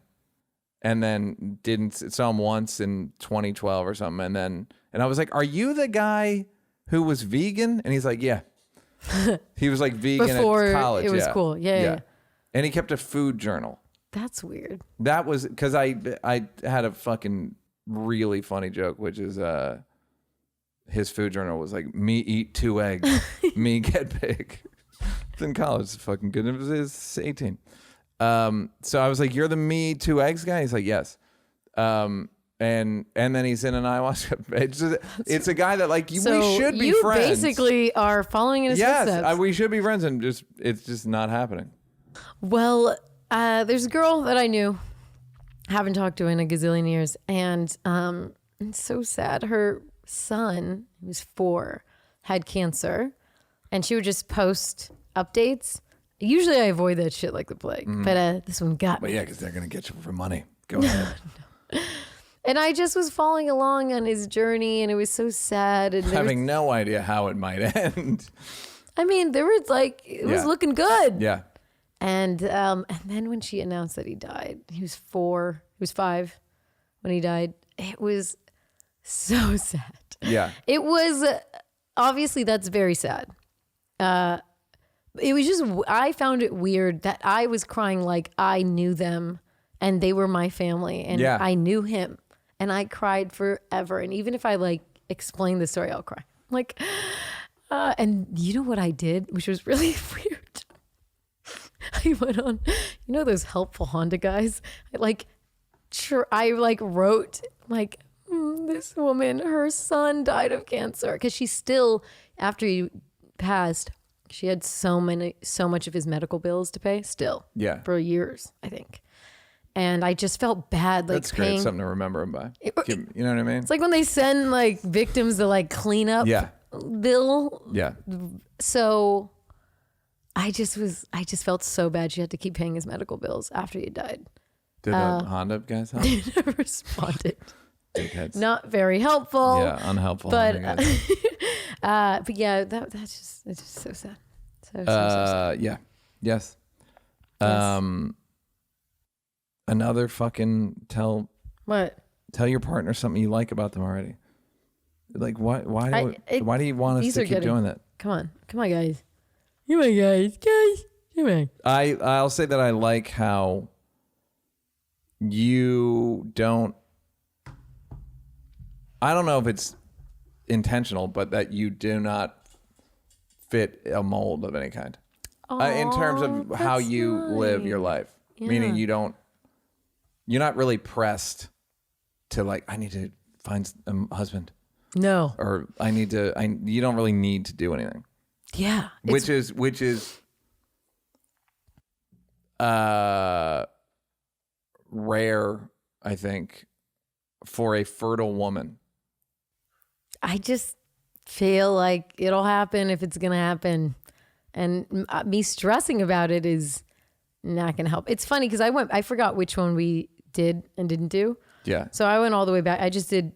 [SPEAKER 1] and then saw him once in 2012 or something. And I was like, are you the guy who was vegan? And he's like, yeah. He was like vegan
[SPEAKER 2] Before
[SPEAKER 1] at college.
[SPEAKER 2] it was cool. Yeah.
[SPEAKER 1] And he kept a food journal.
[SPEAKER 2] That's weird.
[SPEAKER 1] That was because I had a fucking really funny joke, which is his food journal was like, me eat 2 eggs, me get big. It's in college. It's fucking good. It was 18. So I was like, you're the me 2 eggs guy? He's like, yes. And then he's in an ayahuasca. It's a guy that like we should be friends.
[SPEAKER 2] You basically are following in his footsteps.
[SPEAKER 1] Yes, we should be friends, and it's just not happening.
[SPEAKER 2] Well, there's a girl that I knew, haven't talked to in a gazillion years, and it's so sad. Her son, who was 4, had cancer, and she would just post updates. Usually I avoid that shit like the plague, but this one got me.
[SPEAKER 1] But yeah, because they're going to get you for money. Go ahead.
[SPEAKER 2] And I just was following along on his journey, and it was so sad. And
[SPEAKER 1] having no idea how it might end.
[SPEAKER 2] I mean, there was like, it was looking good.
[SPEAKER 1] Yeah.
[SPEAKER 2] And then when she announced that he died, he was 4, he was 5 when he died. It was so sad.
[SPEAKER 1] Yeah.
[SPEAKER 2] It was, obviously that's very sad. It was just, I found it weird that I was crying like I knew them and they were my family and I knew him, and I cried forever. And even if I like explain the story, I'll cry. Like, and you know what I did, which was really weird? I went on, you know, those helpful Honda guys. I wrote like, this woman, her son died of cancer, because she still, after he passed, she had so much of his medical bills to pay still. Yeah. For years, I think. And I just felt bad, like
[SPEAKER 1] that's great, something to remember him by. You know what I mean?
[SPEAKER 2] It's like when they send like victims to like clean up bill.
[SPEAKER 1] Yeah.
[SPEAKER 2] So I just felt so bad. She had to keep paying his medical bills after he died.
[SPEAKER 1] Did the Honda guys help?
[SPEAKER 2] They never responded.
[SPEAKER 1] Dickheads.
[SPEAKER 2] Not very helpful.
[SPEAKER 1] Yeah, unhelpful.
[SPEAKER 2] But but yeah, it's just so sad. So sad.
[SPEAKER 1] Yeah. Yes. Another fucking tell your partner something you like about them already. Like why do you want us to keep doing that?
[SPEAKER 2] Come on, guys. Come on, guys. Come on.
[SPEAKER 1] I'll say that I like how you don't. I don't know if it's intentional, but that you do not fit a mold of any kind. In terms of how you live your life. Yeah. Meaning you're not really pressed to like, I need to find a husband.
[SPEAKER 2] No.
[SPEAKER 1] Or you don't really need to do anything.
[SPEAKER 2] Yeah.
[SPEAKER 1] Which is rare, I think, for a fertile woman.
[SPEAKER 2] I just feel like it'll happen if it's going to happen. And me stressing about it is not going to help. It's funny because I forgot which one we did and didn't do.
[SPEAKER 1] Yeah.
[SPEAKER 2] So I went all the way back. I just did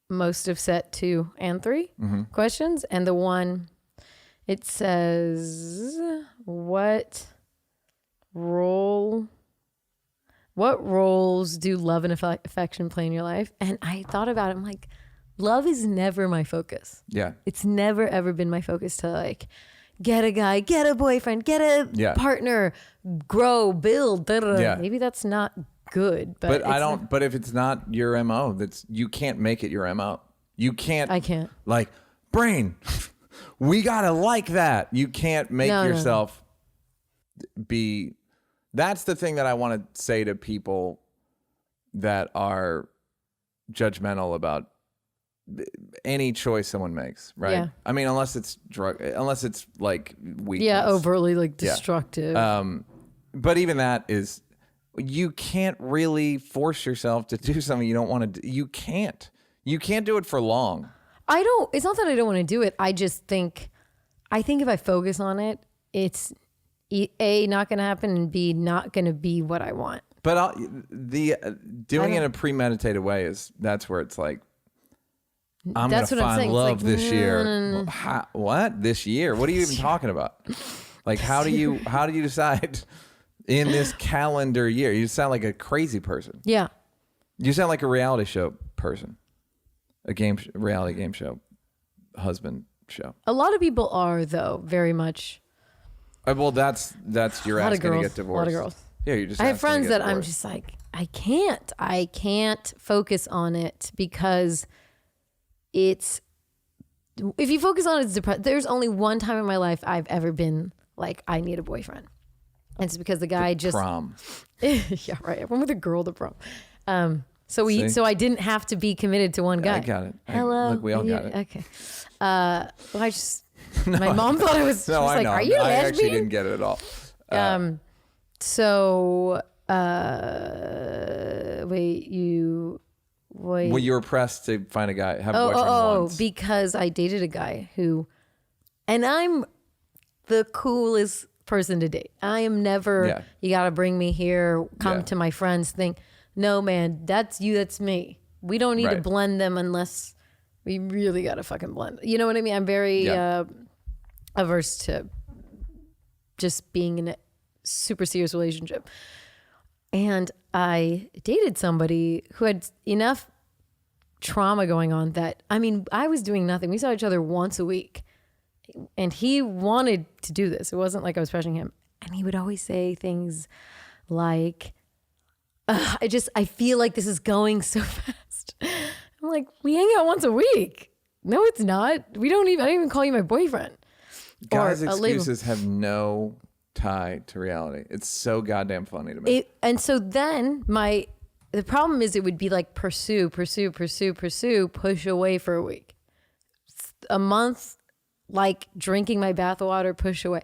[SPEAKER 2] most of set 2 and 3 questions. And the one, it says, what roles do love and affection play in your life? And I thought about it. I'm like, love is never my focus.
[SPEAKER 1] Yeah.
[SPEAKER 2] It's never, ever been my focus to like, get a guy, get a boyfriend, get a partner, grow, build. Yeah. Maybe that's not good.
[SPEAKER 1] But if it's not your MO, you can't make it your MO. You can't.
[SPEAKER 2] I can't.
[SPEAKER 1] Like, brain, we gotta like that. You can't make yourself be. That's the thing that I want to say to people that are judgmental about any choice someone makes, right?
[SPEAKER 2] Yeah.
[SPEAKER 1] I mean, unless it's like weakness.
[SPEAKER 2] Yeah, overtly like destructive.
[SPEAKER 1] Yeah. But even that is, you can't really force yourself to do something you don't want to do. You can't do it for long.
[SPEAKER 2] It's not that I don't want to do it. I just think if I focus on it, it's A, not going to happen, and B, not going to be what I want.
[SPEAKER 1] But doing it in a premeditated way that's where it's like, I'm going to find love this year.
[SPEAKER 2] No.
[SPEAKER 1] What? This year? What are you even talking about? Like, how do you decide in this calendar year. You sound like a crazy person.
[SPEAKER 2] Yeah.
[SPEAKER 1] You sound like a reality show person, reality game show, husband show.
[SPEAKER 2] A lot of people are, though, very much.
[SPEAKER 1] Well, that's your ass going to get divorced.
[SPEAKER 2] A lot of girls.
[SPEAKER 1] Yeah, you just.
[SPEAKER 2] I have friends that I'm just like, I can't focus on it because it's. If you focus on it, it's depressing. There's only one time in my life I've ever been like, I need a boyfriend. And it's because the guy
[SPEAKER 1] prom.
[SPEAKER 2] Yeah, right. I went with a girl to prom. So I didn't have to be committed to one guy.
[SPEAKER 1] I got it.
[SPEAKER 2] Hello.
[SPEAKER 1] Look, we all got it.
[SPEAKER 2] Okay. Well, I just. My mom thought I was.
[SPEAKER 1] No,
[SPEAKER 2] she was
[SPEAKER 1] I
[SPEAKER 2] like,
[SPEAKER 1] know.
[SPEAKER 2] Are you
[SPEAKER 1] I
[SPEAKER 2] lesbian?
[SPEAKER 1] actually didn't get it at all.
[SPEAKER 2] Wait.
[SPEAKER 1] Well, you were pressed to find a guy, have a boyfriend once.
[SPEAKER 2] Because I dated a guy who, and I'm the coolest person to date. I am never, you got to bring me here, come to my friends thing. No, man, that's you, that's me. We don't need to blend them unless we really got to fucking blend. You know what I mean? I'm very averse to just being in a super serious relationship. And I dated somebody who had enough trauma going on that, I mean, I was doing nothing. We saw each other once a week. And he wanted to do this. It wasn't like I was pressuring him. And he would always say things like, I feel like this is going so fast. I'm like, we hang out once a week. No, it's not. I don't even call you my boyfriend.
[SPEAKER 1] Guys' excuses have no tie to reality. It's so goddamn funny to me.
[SPEAKER 2] And so then the problem is it would be like pursue, push away for a week. A month, like drinking my bathwater, push away.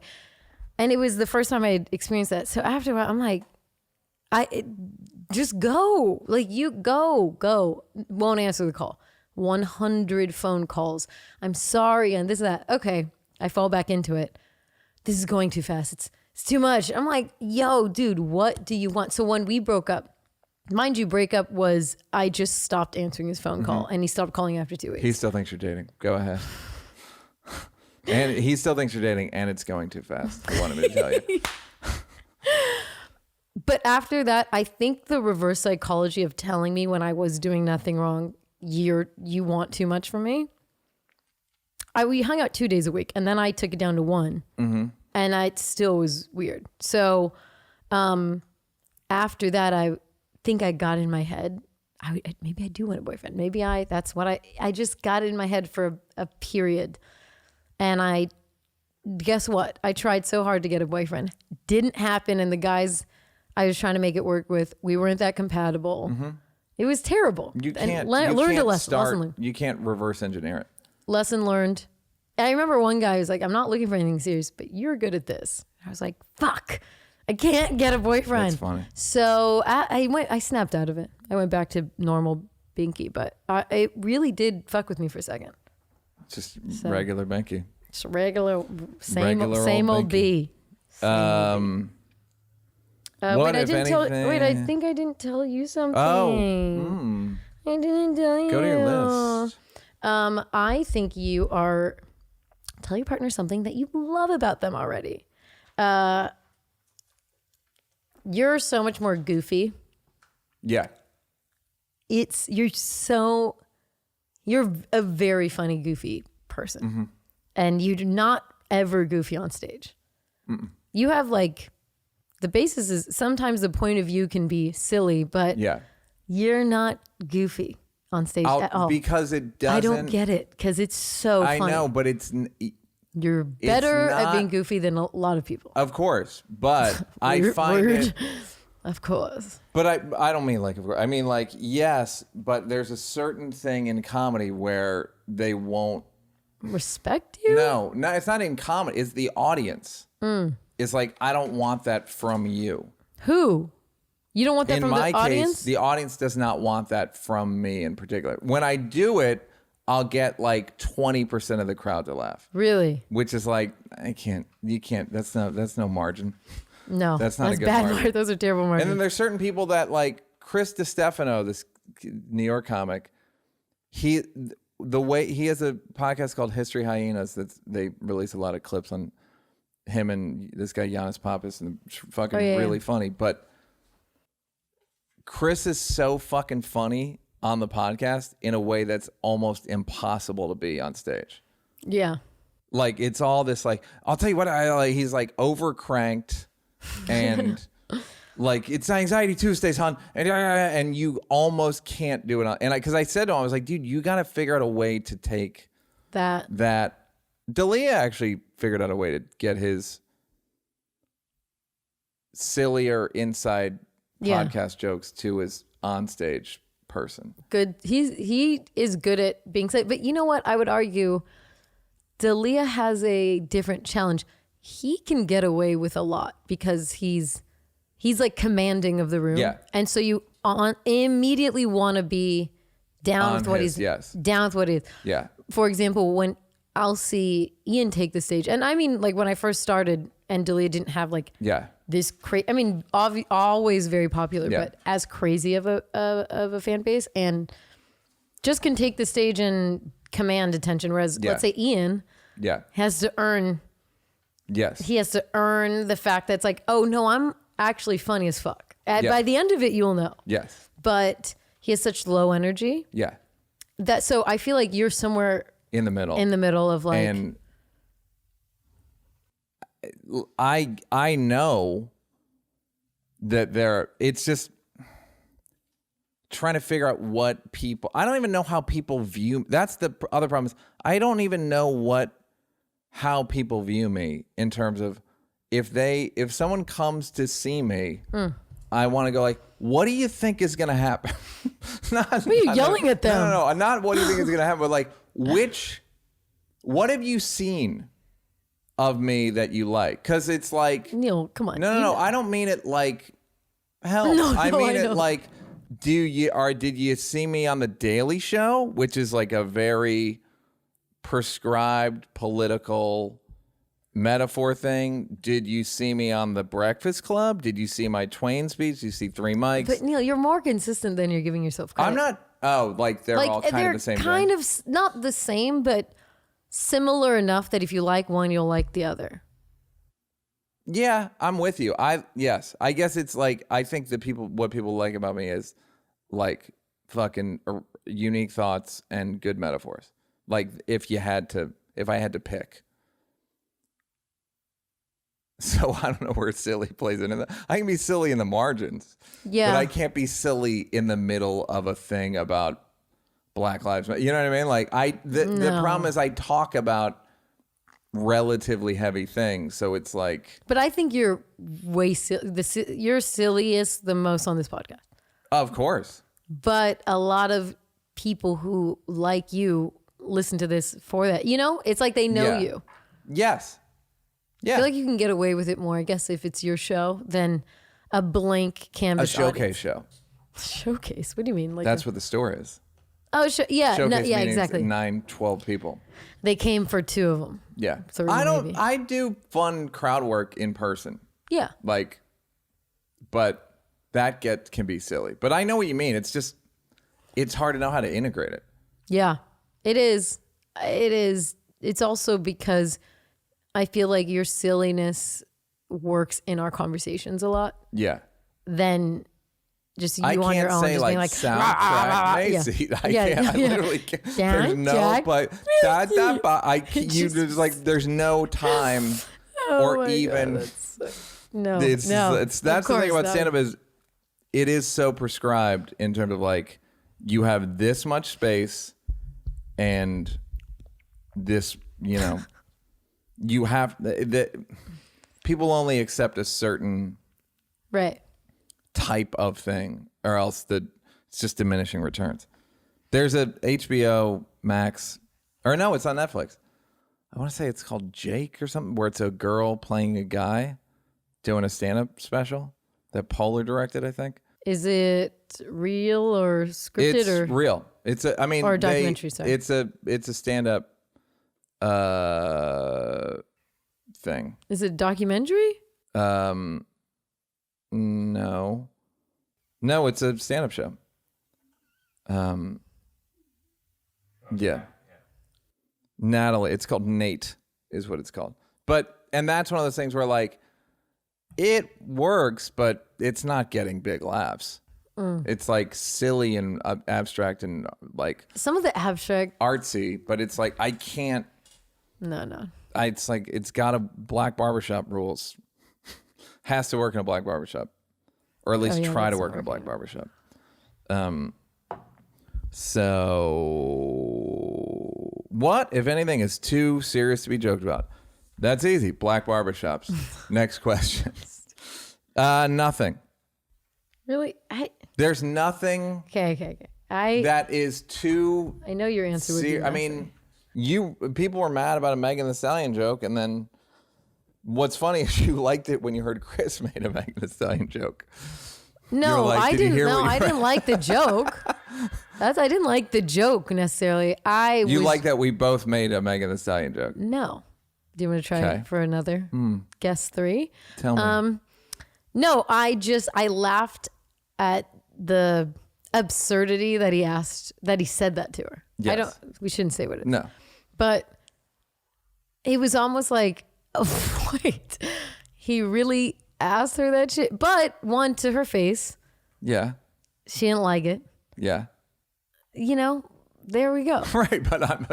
[SPEAKER 2] And it was the first time I had experienced that. So after a while, I'm like, just go. Like you go. Won't answer the call. 100 phone calls. I'm sorry. And this and that. Okay. I fall back into it. This is going too fast. It's too much. I'm like, yo, dude, what do you want? So when we broke up, mind you, breakup was I just stopped answering his phone call and he stopped calling after 2 weeks.
[SPEAKER 1] He still thinks you're dating. Go ahead. And he still thinks you're dating and it's going too fast. I wanted me to tell you.
[SPEAKER 2] But after that, I think the reverse psychology of telling me when I was doing nothing wrong, you want too much from me. We hung out 2 days a week and then I took it down to one. Mm-hmm. And it still was weird. So after that, I think I got in my head, maybe I do want a boyfriend. Maybe that's what I just got in my head for a period. And guess what? I tried so hard to get a boyfriend. Didn't happen. And the guys I was trying to make it work with, we weren't that compatible. Mm-hmm. It was terrible.
[SPEAKER 1] You can't
[SPEAKER 2] learned a lesson.
[SPEAKER 1] You can't reverse engineer it.
[SPEAKER 2] Lesson learned. I remember one guy was like, I'm not looking for anything serious, but you're good at this. I was like, fuck, I can't get a boyfriend.
[SPEAKER 1] That's funny.
[SPEAKER 2] So I snapped out of it. I went back to normal Binky, but it really did fuck with me for a second.
[SPEAKER 1] Just regular Binky.
[SPEAKER 2] Just regular, same old B.
[SPEAKER 1] What,
[SPEAKER 2] I think I didn't tell you something. I didn't tell you.
[SPEAKER 1] Go to your list.
[SPEAKER 2] I think tell your partner something that you love about them already. You're so much more goofy.
[SPEAKER 1] Yeah.
[SPEAKER 2] You're a very funny, goofy person. Mm-hmm. And you're not ever goofy on stage. Mm-mm. You have like, the basis is sometimes the point of view can be silly, but you're not goofy on stage at all.
[SPEAKER 1] Because it doesn't.
[SPEAKER 2] I don't get it because it's so funny.
[SPEAKER 1] I know, but
[SPEAKER 2] you're better at being goofy than a lot of people.
[SPEAKER 1] Of course, but I find it.
[SPEAKER 2] Of course.
[SPEAKER 1] But I don't mean like, of course. I mean like, yes, but there's a certain thing in comedy where they won't
[SPEAKER 2] respect you.
[SPEAKER 1] No, it's not in comedy. It's the audience. It's like, I don't want that from you.
[SPEAKER 2] Who? You don't want that from the audience? In my case,
[SPEAKER 1] the audience does not want that from me in particular. When I do it, I'll get like 20% of the crowd to laugh.
[SPEAKER 2] Really?
[SPEAKER 1] Which is like, you can't, that's no margin.
[SPEAKER 2] No.
[SPEAKER 1] That's not a good
[SPEAKER 2] bad
[SPEAKER 1] margin.
[SPEAKER 2] Those are terrible margins.
[SPEAKER 1] And then there's certain people that like Chris DiStefano, this New York comic, he has a podcast called History Hyenas that they release a lot of clips on. him and this guy Giannis Pappas and fucking
[SPEAKER 2] yeah.
[SPEAKER 1] really funny. But Chris is so fucking funny on the podcast in a way that's almost impossible to be on stage.
[SPEAKER 2] Yeah.
[SPEAKER 1] Like it's all this like, I'll tell you what, I like. He's like over cranked and like it's Anxiety Tuesdays, hon, and you almost can't do it on. And because I said to him, I was like, dude, you got to figure out a way to take
[SPEAKER 2] that.
[SPEAKER 1] D'Elia actually figured out a way to get his sillier inside podcast jokes to his onstage person.
[SPEAKER 2] Good. He is good at being said. But you know what? I would argue D'Elia has a different challenge. He can get away with a lot because he's like commanding of the room.
[SPEAKER 1] Yeah.
[SPEAKER 2] And so you immediately want to be down with what he's down with what he is.
[SPEAKER 1] Yeah.
[SPEAKER 2] For example, when I'll see Ian take the stage, and I mean, like when I first started and D'Elia didn't have like this crazy, I mean, always very popular, but as crazy of a fan base, and just can take the stage and command attention. Whereas let's say Ian has to earn, he has to earn the fact that it's like, oh no, I'm actually funny as fuck. By the end of it, you'll know.
[SPEAKER 1] Yes.
[SPEAKER 2] But he has such low energy.
[SPEAKER 1] Yeah.
[SPEAKER 2] That so I feel like you're somewhere
[SPEAKER 1] in the middle.
[SPEAKER 2] In the middle of like,
[SPEAKER 1] and I know that it's just trying to figure out what people, I don't even know how people view, that's the other problem is I don't even know how people view me in terms of if someone comes to see me, I want to go like, what do you think is going to happen?
[SPEAKER 2] What are you yelling at them?
[SPEAKER 1] No, not what do you think is going to happen, but like, what have you seen of me that you like? Because it's like,
[SPEAKER 2] Neal, come on.
[SPEAKER 1] No, I don't mean it like help. I mean it like, did you see me on the Daily Show, which is like a very prescribed political metaphor thing? Did you see me on the Breakfast Club? Did you see my Twain speech? Did you see Three Mics?
[SPEAKER 2] But Neal, you're more consistent than you're giving yourself credit.
[SPEAKER 1] I'm not. Oh, like they're all kind of the same.
[SPEAKER 2] Kind of not the same, but similar enough that if you like one, you'll like the other.
[SPEAKER 1] Yeah, I'm with you. I guess it's like I think that what people like about me is like fucking unique thoughts and good metaphors. Like if I had to pick. So I don't know where silly plays into that. I can be silly in the margins. Yeah. But I can't be silly in the middle of a thing about Black Lives Matter. You know what I mean? Like the problem is I talk about relatively heavy things. So it's like.
[SPEAKER 2] But I think you're you're silliest the most on this podcast.
[SPEAKER 1] Of course.
[SPEAKER 2] But a lot of people who like you listen to this for that. You know, it's like they know you.
[SPEAKER 1] Yes. Yeah.
[SPEAKER 2] I feel like you can get away with it more, I guess, if it's your show than a blank canvas.
[SPEAKER 1] A showcase
[SPEAKER 2] audience.
[SPEAKER 1] show.
[SPEAKER 2] Showcase? What do you mean? Like
[SPEAKER 1] that's what the store is.
[SPEAKER 2] Oh, yeah.
[SPEAKER 1] Showcase
[SPEAKER 2] Yeah, exactly.
[SPEAKER 1] 12 people.
[SPEAKER 2] They came for 2 of them.
[SPEAKER 1] Yeah.
[SPEAKER 2] 3 maybe.
[SPEAKER 1] I do fun crowd work in person.
[SPEAKER 2] Yeah.
[SPEAKER 1] Like, but that can be silly. But I know what you mean. It's just, it's hard to know how to integrate it.
[SPEAKER 2] Yeah, it is. It is. It's also because I feel like your silliness works in our conversations a lot.
[SPEAKER 1] Yeah.
[SPEAKER 2] Then just you on your own,
[SPEAKER 1] say
[SPEAKER 2] just
[SPEAKER 1] like
[SPEAKER 2] being like
[SPEAKER 1] soundtrack Macy. I can't. I literally can't. There's no, but you just like there's no time or even. That's the thing about stand-up is it is so prescribed in terms of like you have this much space and this, you know. You have that people only accept a certain type of thing or else it's just diminishing returns. There's a HBO Max or no, it's on Netflix. I want to say it's called Jake or something where it's a girl playing a guy doing a stand-up special that Polar directed, I think. Is it real or scripted? It's real. It's a documentary, sorry. It's a stand-up thing. Is it documentary? No, it's a stand-up show. Yeah. Natalie, it's called Nate is what it's called. But and that's one of those things where like it works, but it's not getting big laughs. It's like silly and abstract and like
[SPEAKER 2] some of the abstract
[SPEAKER 1] artsy, but it's like I can't.
[SPEAKER 2] No.
[SPEAKER 1] It's like it's got a black barbershop rules. Has to work in a black barbershop, or at least try to work in a black barbershop. So what, if anything, is too serious to be joked about? That's easy. Black barbershops. Next question. Nothing.
[SPEAKER 2] Really?
[SPEAKER 1] There's nothing.
[SPEAKER 2] Okay.
[SPEAKER 1] That is too.
[SPEAKER 2] I know your answer would be
[SPEAKER 1] I mean, people were mad about a Megan Thee Stallion joke, and then what's funny is you liked it when you heard Chris made a Megan Thee Stallion joke.
[SPEAKER 2] No,
[SPEAKER 1] like,
[SPEAKER 2] I didn't. No, I
[SPEAKER 1] read?
[SPEAKER 2] didn't like the joke. I didn't like the joke necessarily.
[SPEAKER 1] You like that we both made a Megan Thee Stallion joke?
[SPEAKER 2] No. Do you want to try it for another guess 3?
[SPEAKER 1] Tell me.
[SPEAKER 2] No, I laughed at the absurdity that he said that to her.
[SPEAKER 1] Yes.
[SPEAKER 2] We shouldn't say what it is.
[SPEAKER 1] No.
[SPEAKER 2] But it was almost like, oh, wait, he really asked her that shit. But one, to her face,
[SPEAKER 1] Yeah.
[SPEAKER 2] she didn't like it.
[SPEAKER 1] Yeah.
[SPEAKER 2] You know, there we go.
[SPEAKER 1] Right, but I'm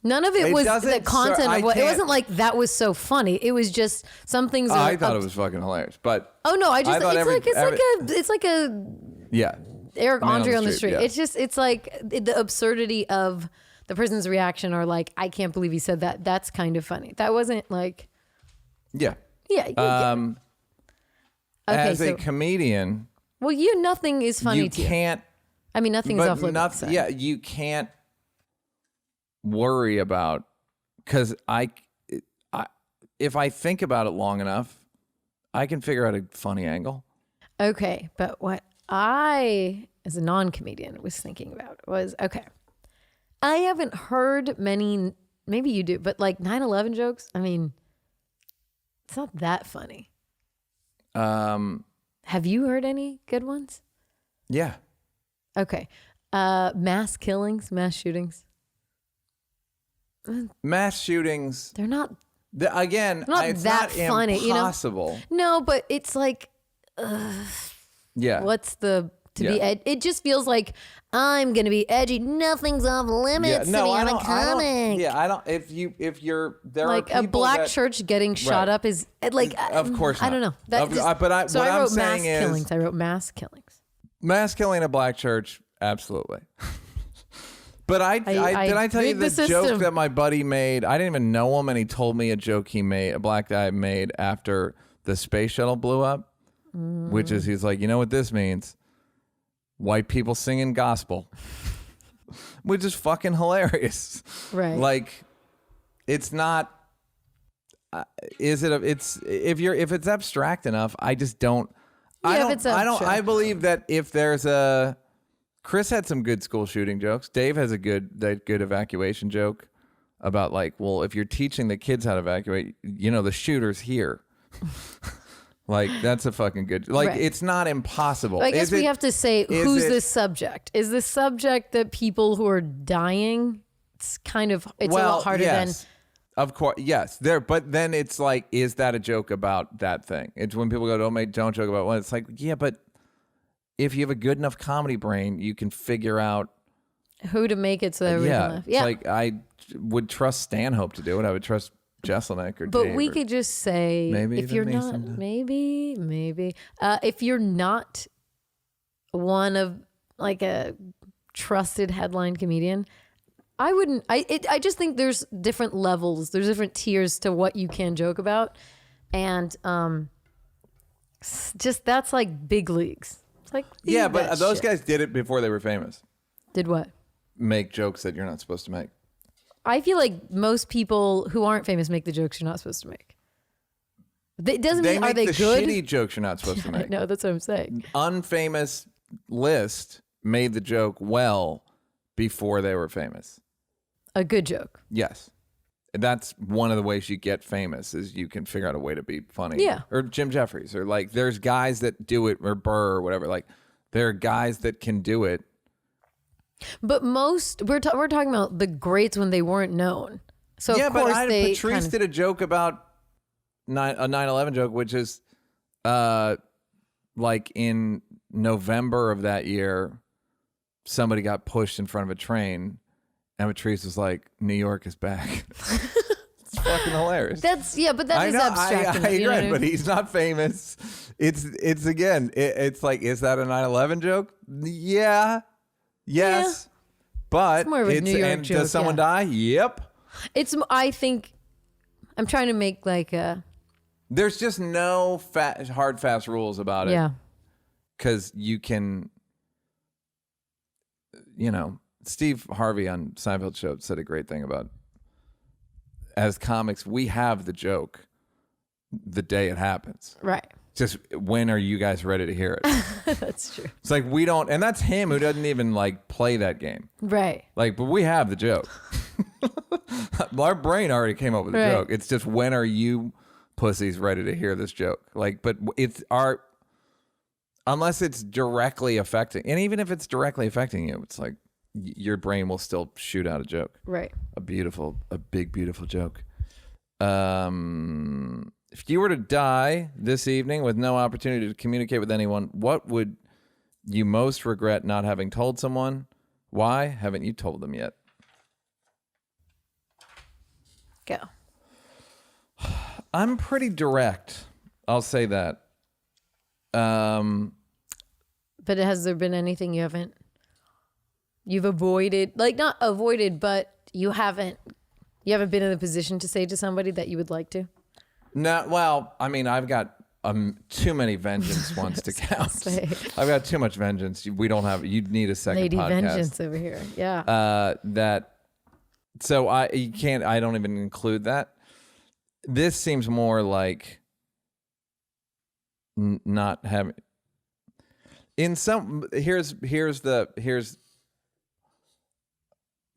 [SPEAKER 2] None of it was the content of what. It wasn't like that was so funny. It was just some things.
[SPEAKER 1] I thought it was fucking hilarious, but
[SPEAKER 2] oh no, it's like a
[SPEAKER 1] yeah.
[SPEAKER 2] Eric
[SPEAKER 1] Man
[SPEAKER 2] Andre on the street.
[SPEAKER 1] Yeah.
[SPEAKER 2] It's like the absurdity of the person's reaction, or like, I can't believe he said that. That's kind of funny. That wasn't like
[SPEAKER 1] Yeah.
[SPEAKER 2] yeah. Okay,
[SPEAKER 1] As a comedian,
[SPEAKER 2] well, nothing is funny
[SPEAKER 1] you
[SPEAKER 2] to you.
[SPEAKER 1] can't.
[SPEAKER 2] I mean, nothing's off limits.
[SPEAKER 1] Yeah, you can't worry about, because if I think about it long enough, I can figure out a funny angle.
[SPEAKER 2] Okay, but what I, as a non-comedian, was thinking about was, okay, I haven't heard many, maybe you do, but like 9/11 jokes, I mean, it's not that funny. Have you heard any good ones?
[SPEAKER 1] Yeah.
[SPEAKER 2] Okay. Mass killings, mass shootings.
[SPEAKER 1] Mass shootings.
[SPEAKER 2] They're not
[SPEAKER 1] it's
[SPEAKER 2] that funny,
[SPEAKER 1] impossible.
[SPEAKER 2] No, but it's like,
[SPEAKER 1] Yeah.
[SPEAKER 2] what's the be? It just feels like I'm gonna be edgy. Nothing's off limits.
[SPEAKER 1] No,
[SPEAKER 2] I don't.
[SPEAKER 1] I don't. If you're there,
[SPEAKER 2] like
[SPEAKER 1] are
[SPEAKER 2] a black church getting shot up is like.
[SPEAKER 1] Of course,
[SPEAKER 2] I don't know. So I wrote mass killings. I wrote mass killings.
[SPEAKER 1] Mass killing a black church, absolutely. But did I tell you the joke that my buddy made? I didn't even know him, and he told me a joke a black guy made after the space shuttle blew up, which is, he's like, you know what this means? White people singing gospel, which is fucking hilarious.
[SPEAKER 2] Right.
[SPEAKER 1] Like, it's not. If it's abstract enough, I just don't. I believe that if there's Chris had some good school shooting jokes. Dave has a good evacuation joke about like, well, if you're teaching the kids how to evacuate, the shooter's here. Like, that's a fucking good, like, right. It's not impossible.
[SPEAKER 2] I guess we have to say, who's the subject? Is the subject that people who are dying? It's a lot harder than.
[SPEAKER 1] Of course, yes. But then it's like, is that a joke about that thing? It's when people go, don't joke about one. It's like, yeah, but if you have a good enough comedy brain, you can figure out
[SPEAKER 2] who to make it so that everyone can laugh. Yeah.
[SPEAKER 1] Like, I would trust Stanhope to do it. I would trust Jesselnick or
[SPEAKER 2] But
[SPEAKER 1] Dave,
[SPEAKER 2] we could just say,
[SPEAKER 1] maybe
[SPEAKER 2] if you're not, maybe, if you're not one of like a trusted headline comedian, I wouldn't. I just think there's different levels. There's different tiers to what you can joke about, and just that's like big leagues. It's like,
[SPEAKER 1] yeah, but those guys did it before they were famous.
[SPEAKER 2] Did what?
[SPEAKER 1] Make jokes that you're not supposed to make.
[SPEAKER 2] I feel like most people who aren't famous make the jokes you're not supposed to make. It doesn't mean are they good?
[SPEAKER 1] Shitty jokes you're not supposed to make.
[SPEAKER 2] No, that's what I'm saying.
[SPEAKER 1] Unfamous list made the joke well before they were famous.
[SPEAKER 2] A good joke.
[SPEAKER 1] Yes. That's one of the ways you get famous is you can figure out a way to be funny.
[SPEAKER 2] Yeah.
[SPEAKER 1] Or Jim Jeffries, or like there's guys that do it, or Burr or whatever. Like there are guys that can do it.
[SPEAKER 2] But most we're talking about the greats when they weren't known. So
[SPEAKER 1] yeah,
[SPEAKER 2] of course
[SPEAKER 1] but Patrice did a joke about a 9/11 joke, which is like in November of that year, somebody got pushed in front of a train, and Patrice was like, "New York is back." It's fucking hilarious.
[SPEAKER 2] But that is abstract.
[SPEAKER 1] I agree, but he's not famous. It's again, it's like, is that a 9/11 joke? Yeah. Yes. But
[SPEAKER 2] it's more of a New York joke.
[SPEAKER 1] Does someone die? Yep.
[SPEAKER 2] I think I'm trying to make like a.
[SPEAKER 1] There's just no hard, fast rules about it.
[SPEAKER 2] Yeah.
[SPEAKER 1] Because you can, Steve Harvey on Seinfeld show said a great thing about, as comics, we have the joke the day it happens.
[SPEAKER 2] Right.
[SPEAKER 1] Just when are you guys ready to hear it?
[SPEAKER 2] That's true.
[SPEAKER 1] It's like we don't, and that's him who doesn't even like play that game.
[SPEAKER 2] Right.
[SPEAKER 1] Like, but we have the joke. Our brain already came up with the joke. It's just when are you pussies ready to hear this joke? Like, but it's unless it's directly affecting, and even if it's directly affecting you, it's like your brain will still shoot out a joke.
[SPEAKER 2] Right.
[SPEAKER 1] A big, beautiful joke. If you were to die this evening with no opportunity to communicate with anyone, what would you most regret not having told someone? Why haven't you told them yet?
[SPEAKER 2] Go.
[SPEAKER 1] I'm pretty direct. I'll say that.
[SPEAKER 2] But has there been anything you've avoided? Like, not avoided, but you haven't been in a position to say to somebody that you would like to?
[SPEAKER 1] No, well, I mean, I've got too many vengeance ones to count. I've got too much vengeance. We don't have. You'd need a second
[SPEAKER 2] Lady
[SPEAKER 1] podcast.
[SPEAKER 2] Vengeance over here. Yeah.
[SPEAKER 1] So I don't even include that. This seems more like not having. Here's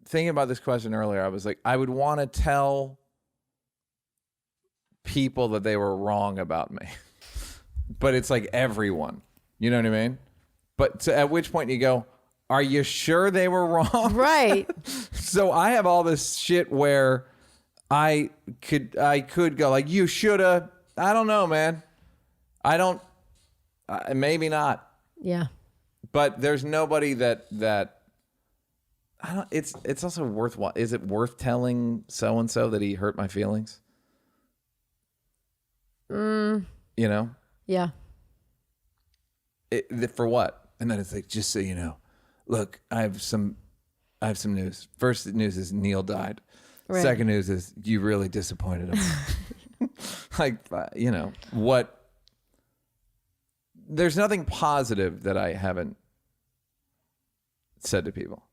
[SPEAKER 1] thinking about this question earlier. I was like, I would want to tell people that they were wrong about me, but it's like everyone, you know what I mean? But at which point you go, are you sure they were wrong?
[SPEAKER 2] Right.
[SPEAKER 1] So I have all this shit where I could go like, you shoulda. I don't know, man. I don't. Maybe not.
[SPEAKER 2] Yeah.
[SPEAKER 1] But there's nobody that I don't. It's also worthwhile. Is it worth telling so and so that he hurt my feelings? You know?
[SPEAKER 2] Yeah.
[SPEAKER 1] For what? And then it's like, just so you know, look, I have some news. First news is Neal died. Right. Second news is you really disappointed him. Like, what? There's nothing positive that I haven't said to people.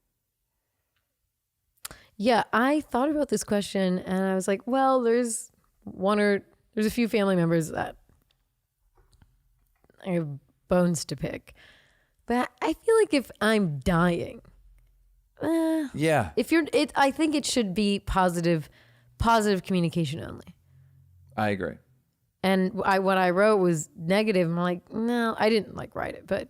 [SPEAKER 2] Yeah, I thought about this question and I was like, well, there's a few family members that I have bones to pick. But I feel like if I'm dying,
[SPEAKER 1] yeah.
[SPEAKER 2] I think it should be positive communication only.
[SPEAKER 1] I agree.
[SPEAKER 2] And what I wrote was negative. I'm like, no, I didn't write it, but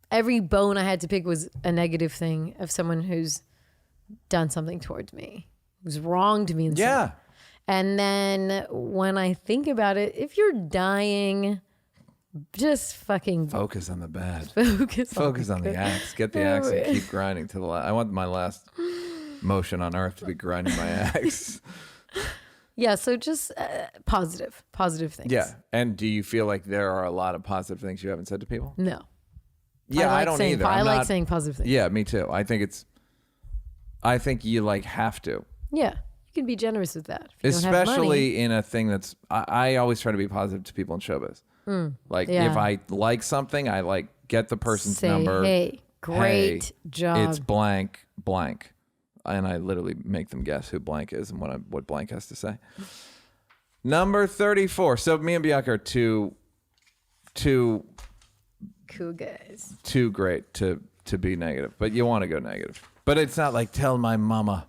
[SPEAKER 2] every bone I had to pick was a negative thing of someone who's done something towards me, who's wronged me.
[SPEAKER 1] Yeah.
[SPEAKER 2] And then when I think about it, if you're dying, just fucking
[SPEAKER 1] focus on the bad.
[SPEAKER 2] Focus
[SPEAKER 1] on the axe. Get the axe and keep grinding to the last. I want my last motion on earth to be grinding my axe.
[SPEAKER 2] Yeah, so just positive things.
[SPEAKER 1] Yeah, and do you feel like there are a lot of positive things you haven't said to people?
[SPEAKER 2] No.
[SPEAKER 1] Yeah, I don't either.
[SPEAKER 2] I like saying positive things.
[SPEAKER 1] Yeah, me too. I think you have to.
[SPEAKER 2] Yeah, you can be generous with that. If you
[SPEAKER 1] especially
[SPEAKER 2] don't have money.
[SPEAKER 1] In a thing that's, I always try to be positive to people in showbiz. If I like something, I get the person's number.
[SPEAKER 2] Hey, great job.
[SPEAKER 1] It's blank. And I literally make them guess who blank is and what blank has to say. Number 34. So me and Bianca are two
[SPEAKER 2] cool guys.
[SPEAKER 1] Too great to be negative, but you want to go negative. But it's not like tell my mama.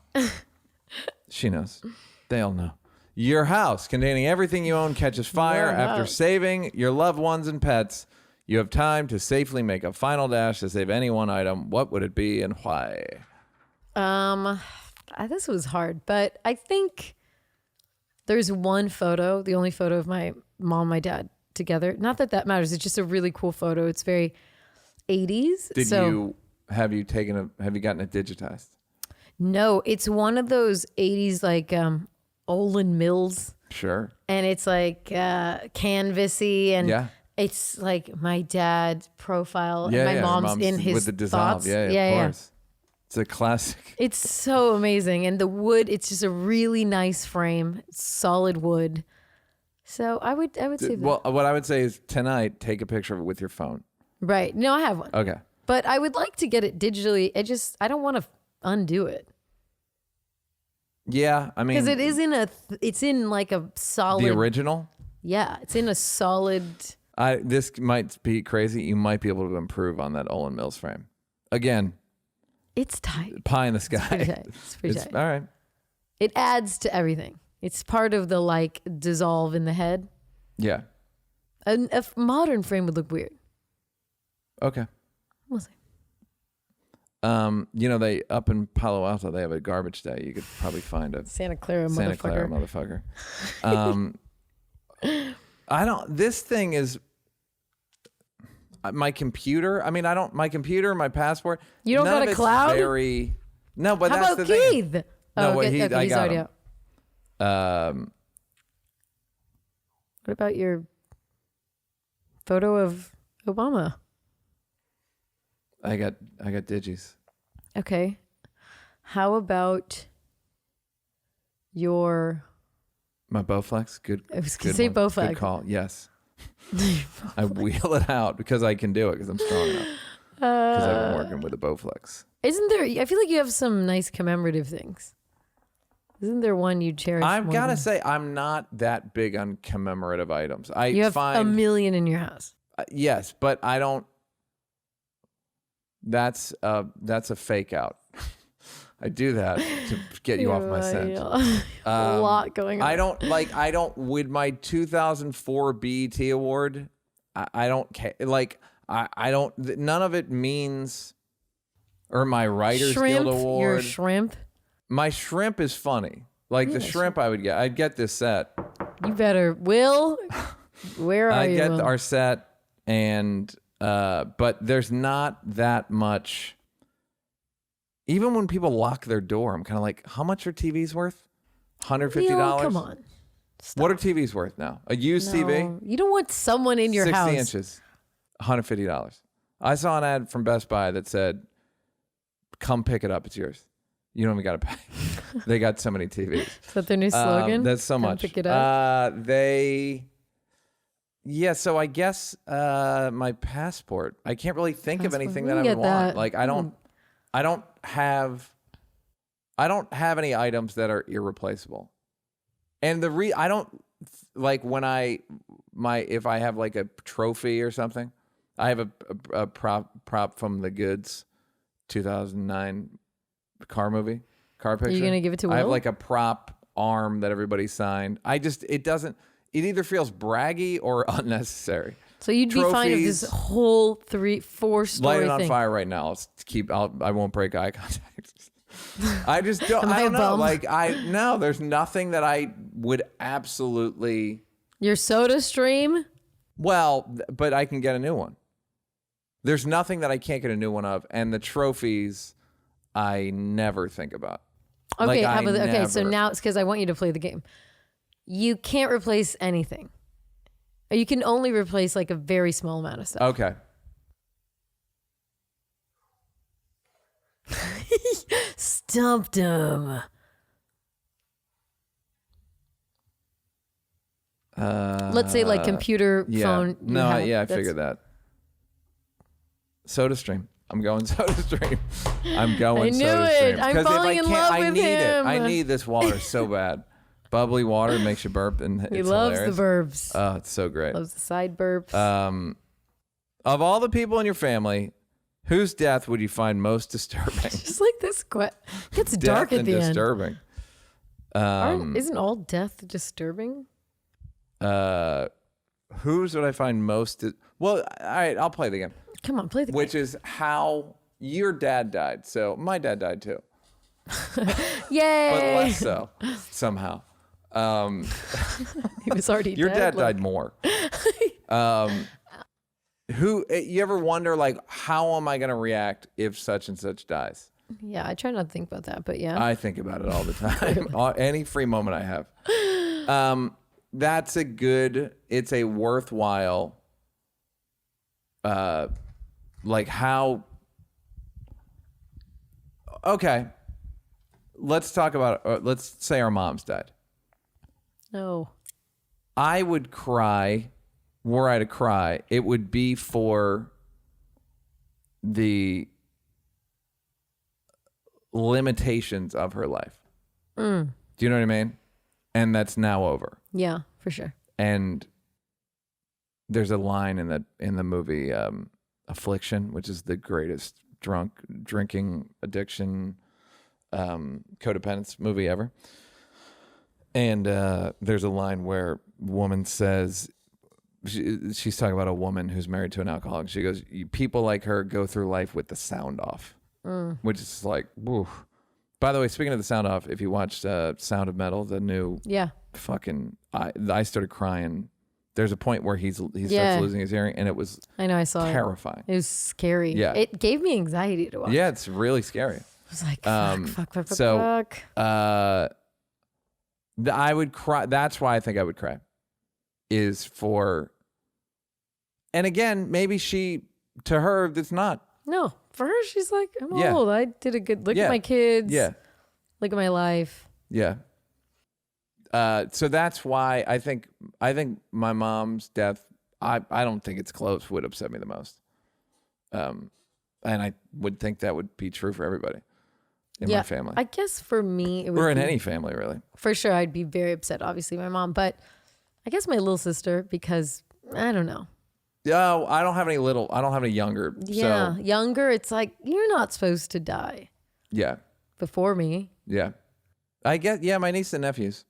[SPEAKER 1] She knows. They all know. Your house containing everything you own catches fire after saving your loved ones and pets. You have time to safely make a final dash to save any one item. What would it be and why?
[SPEAKER 2] This was hard, but I think There's one photo, the only photo of my mom and my dad together. Not that that matters. It's just a really cool photo. It's very 80s.
[SPEAKER 1] Have you gotten it digitized?
[SPEAKER 2] No, it's one of those 80s like Olin Mills.
[SPEAKER 1] Sure.
[SPEAKER 2] And it's like canvassy and
[SPEAKER 1] Yeah.
[SPEAKER 2] it's like my dad's profile
[SPEAKER 1] Yeah,
[SPEAKER 2] and my mom's in his
[SPEAKER 1] with the dissolve.
[SPEAKER 2] thoughts.
[SPEAKER 1] Yeah, of course. It's a classic.
[SPEAKER 2] It's so amazing. And the wood, it's just a really nice frame, solid wood. So I would say that.
[SPEAKER 1] Well, what I would say is tonight, take a picture of it with your phone.
[SPEAKER 2] Right. No, I have one.
[SPEAKER 1] Okay.
[SPEAKER 2] But I would like to get it digitally. I don't want to undo it.
[SPEAKER 1] Yeah, I mean,
[SPEAKER 2] Because it's in like a solid.
[SPEAKER 1] the original.
[SPEAKER 2] Yeah, it's in a solid.
[SPEAKER 1] This might be crazy. You might be able to improve on that Olin Mills frame. Again,
[SPEAKER 2] It's tight.
[SPEAKER 1] pie in the sky.
[SPEAKER 2] It's pretty tight.
[SPEAKER 1] All right.
[SPEAKER 2] It adds to everything. It's part of the like dissolve in the head.
[SPEAKER 1] Yeah.
[SPEAKER 2] A modern frame would look weird.
[SPEAKER 1] Okay.
[SPEAKER 2] We'll see.
[SPEAKER 1] They up in Palo Alto, they have a garbage day. You could probably find a
[SPEAKER 2] Santa Clara
[SPEAKER 1] motherfucker. This thing is my computer. I mean, my computer, my passport.
[SPEAKER 2] You don't
[SPEAKER 1] none
[SPEAKER 2] got
[SPEAKER 1] of
[SPEAKER 2] a
[SPEAKER 1] it's
[SPEAKER 2] cloud?
[SPEAKER 1] No, but
[SPEAKER 2] How
[SPEAKER 1] that's
[SPEAKER 2] about
[SPEAKER 1] the thing.
[SPEAKER 2] Keith?
[SPEAKER 1] No,
[SPEAKER 2] oh,
[SPEAKER 1] what
[SPEAKER 2] okay,
[SPEAKER 1] I
[SPEAKER 2] he's
[SPEAKER 1] got
[SPEAKER 2] already
[SPEAKER 1] him.
[SPEAKER 2] out. What about your photo of Obama?
[SPEAKER 1] I got digis.
[SPEAKER 2] Okay. How about your...
[SPEAKER 1] My Bowflex, good.
[SPEAKER 2] I was
[SPEAKER 1] going
[SPEAKER 2] to say Bowflex.
[SPEAKER 1] Good call. Yes. I wheel it out because I can do it because I'm strong enough. Because I've been working with a Bowflex.
[SPEAKER 2] Isn't there... I feel like you have some nice commemorative things. Isn't there one you cherish?
[SPEAKER 1] I've got to
[SPEAKER 2] than...
[SPEAKER 1] say, I'm not that big on commemorative items.
[SPEAKER 2] You have a million in your house.
[SPEAKER 1] Yes, but I don't. That's a fake out. I do that to get you off my scent.
[SPEAKER 2] A lot going on.
[SPEAKER 1] I don't with my 2004 BET award. I don't care. I don't. None of it means. Or my Writers Guild award.
[SPEAKER 2] Your shrimp.
[SPEAKER 1] My shrimp is funny. The shrimp I would get. I'd get this set.
[SPEAKER 2] You better. Will, where are you?
[SPEAKER 1] I get
[SPEAKER 2] Will?
[SPEAKER 1] our set, and but there's not that much. Even when people lock their door, I'm kind of like, how much are TVs worth? $150?
[SPEAKER 2] Come on. Stop.
[SPEAKER 1] What are TVs worth now? A used TV?
[SPEAKER 2] You don't want someone in your
[SPEAKER 1] 60
[SPEAKER 2] house.
[SPEAKER 1] inches, $150. I saw an ad from Best Buy that said, come pick it up. It's yours. You don't even got to pay. They got so many TVs.
[SPEAKER 2] Is that their new slogan?
[SPEAKER 1] That's so
[SPEAKER 2] Come
[SPEAKER 1] much.
[SPEAKER 2] pick it up.
[SPEAKER 1] So I guess my passport. I can't really think of anything that I would
[SPEAKER 2] get
[SPEAKER 1] want.
[SPEAKER 2] that.
[SPEAKER 1] I don't have any items that are irreplaceable. And I don't if I have like a trophy or something, I have a prop from the Goods 2009 car picture.
[SPEAKER 2] Are you gonna give it to Will?
[SPEAKER 1] I have like a prop arm that everybody signed. It either feels braggy or unnecessary.
[SPEAKER 2] So you'd be fine with this whole 3-4 story
[SPEAKER 1] Light it on
[SPEAKER 2] thing.
[SPEAKER 1] fire right now. I won't break eye contact. I just don't. I don't know.
[SPEAKER 2] bum?
[SPEAKER 1] There's nothing that I would absolutely.
[SPEAKER 2] Your Soda Stream?
[SPEAKER 1] Well, but I can get a new one. There's nothing that I can't get a new one of, and the trophies, I never think about.
[SPEAKER 2] Okay, so now it's because I want you to play the game. You can't replace anything. You can only replace like a very small amount of stuff.
[SPEAKER 1] Okay.
[SPEAKER 2] Stumped him. Let's say like computer, phone.
[SPEAKER 1] I figured that. SodaStream. I'm going SodaStream. I'm going
[SPEAKER 2] I knew
[SPEAKER 1] SodaStream.
[SPEAKER 2] it. I'm falling in love with him.
[SPEAKER 1] I need this water so bad. Bubbly water makes you burp, and
[SPEAKER 2] He
[SPEAKER 1] it's
[SPEAKER 2] loves
[SPEAKER 1] hilarious.
[SPEAKER 2] the burps.
[SPEAKER 1] Oh, it's so great.
[SPEAKER 2] Loves the side burps.
[SPEAKER 1] Of all the people in your family, whose death would you find most disturbing?
[SPEAKER 2] Just like this, gets dark at the end.
[SPEAKER 1] Disturbing.
[SPEAKER 2] Isn't all death disturbing?
[SPEAKER 1] Whose would I find most? Well, all right, I'll play the game.
[SPEAKER 2] Come on, play the game.
[SPEAKER 1] Which is how your dad died. So my dad died too,
[SPEAKER 2] Yay!
[SPEAKER 1] but less so somehow.
[SPEAKER 2] He was already
[SPEAKER 1] Your
[SPEAKER 2] dead.
[SPEAKER 1] dad died more. You ever wonder, like, how am I going to react if such and such dies?
[SPEAKER 2] Yeah, I try not to think about that, but yeah.
[SPEAKER 1] I think about it all the time. Any free moment I have. It's a worthwhile, like how, okay, let's talk about, let's say our moms died.
[SPEAKER 2] No.
[SPEAKER 1] I would cry. Were I to cry, it would be for the limitations of her life. Do you know what I mean? And that's now over.
[SPEAKER 2] Yeah, for sure.
[SPEAKER 1] And there's a line in the movie Affliction, which is the greatest drinking addiction codependence movie ever. And there's a line where woman says, she's talking about a woman who's married to an alcoholic. She goes, people like her go through life with the sound off, which is like, woo. By the way, speaking of the sound off, if you watched Sound of Metal, the new fucking, I started crying. There's a point where he starts losing his hearing, and it was
[SPEAKER 2] I saw
[SPEAKER 1] terrifying.
[SPEAKER 2] It was scary.
[SPEAKER 1] Yeah.
[SPEAKER 2] It gave me anxiety to watch.
[SPEAKER 1] Yeah, it's really scary.
[SPEAKER 2] I was like, fuck.
[SPEAKER 1] I would cry. That's why I think I would cry. Is for, and again, maybe to her, it's not.
[SPEAKER 2] No, for her, she's like, I'm
[SPEAKER 1] Yeah.
[SPEAKER 2] old. I did a good look at my kids.
[SPEAKER 1] Yeah.
[SPEAKER 2] Look at my life.
[SPEAKER 1] Yeah. So that's why I think my mom's death, I don't think it's close, would upset me the most. And I would think that would be true for everybody in my family.
[SPEAKER 2] I guess for me, it would
[SPEAKER 1] or in
[SPEAKER 2] be,
[SPEAKER 1] any family, really.
[SPEAKER 2] For sure, I'd be very upset, obviously, my mom. But I guess my little sister, because I don't know.
[SPEAKER 1] Yeah, I don't have any younger.
[SPEAKER 2] Yeah,
[SPEAKER 1] so,
[SPEAKER 2] younger, it's like, you're not supposed to die.
[SPEAKER 1] Yeah.
[SPEAKER 2] Before me.
[SPEAKER 1] Yeah. I guess, my niece and nephews.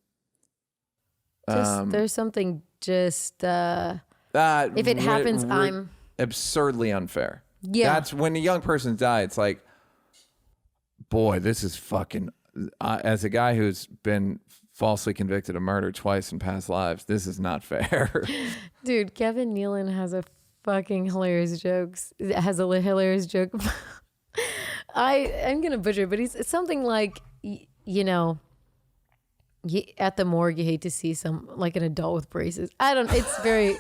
[SPEAKER 2] There's something if it happens, I'm
[SPEAKER 1] absurdly unfair.
[SPEAKER 2] Yeah.
[SPEAKER 1] That's when a young person dies. It's like, boy, this is fucking, as a guy who's been falsely convicted of murder twice in past lives, this is not fair.
[SPEAKER 2] Dude, Kevin Nealon has a fucking hilarious joke. I'm going to butcher it, but it's something like, at the morgue, you hate to see an adult with braces. It's very,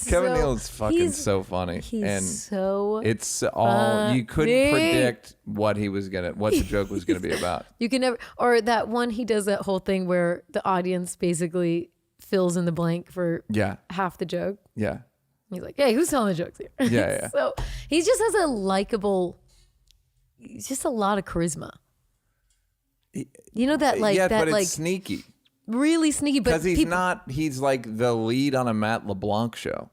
[SPEAKER 1] Kevin Neal's fucking so funny.
[SPEAKER 2] It's
[SPEAKER 1] all, you couldn't predict what the joke was going to be about.
[SPEAKER 2] You can never, or that one, he does that whole thing where the audience basically fills in the blank for half the joke.
[SPEAKER 1] Yeah.
[SPEAKER 2] He's like, hey, who's telling the jokes here?
[SPEAKER 1] Yeah.
[SPEAKER 2] So he just has a lot of charisma. You know that
[SPEAKER 1] but it's sneaky.
[SPEAKER 2] Really sneaky, but
[SPEAKER 1] because he's like the lead on a Matt LeBlanc show.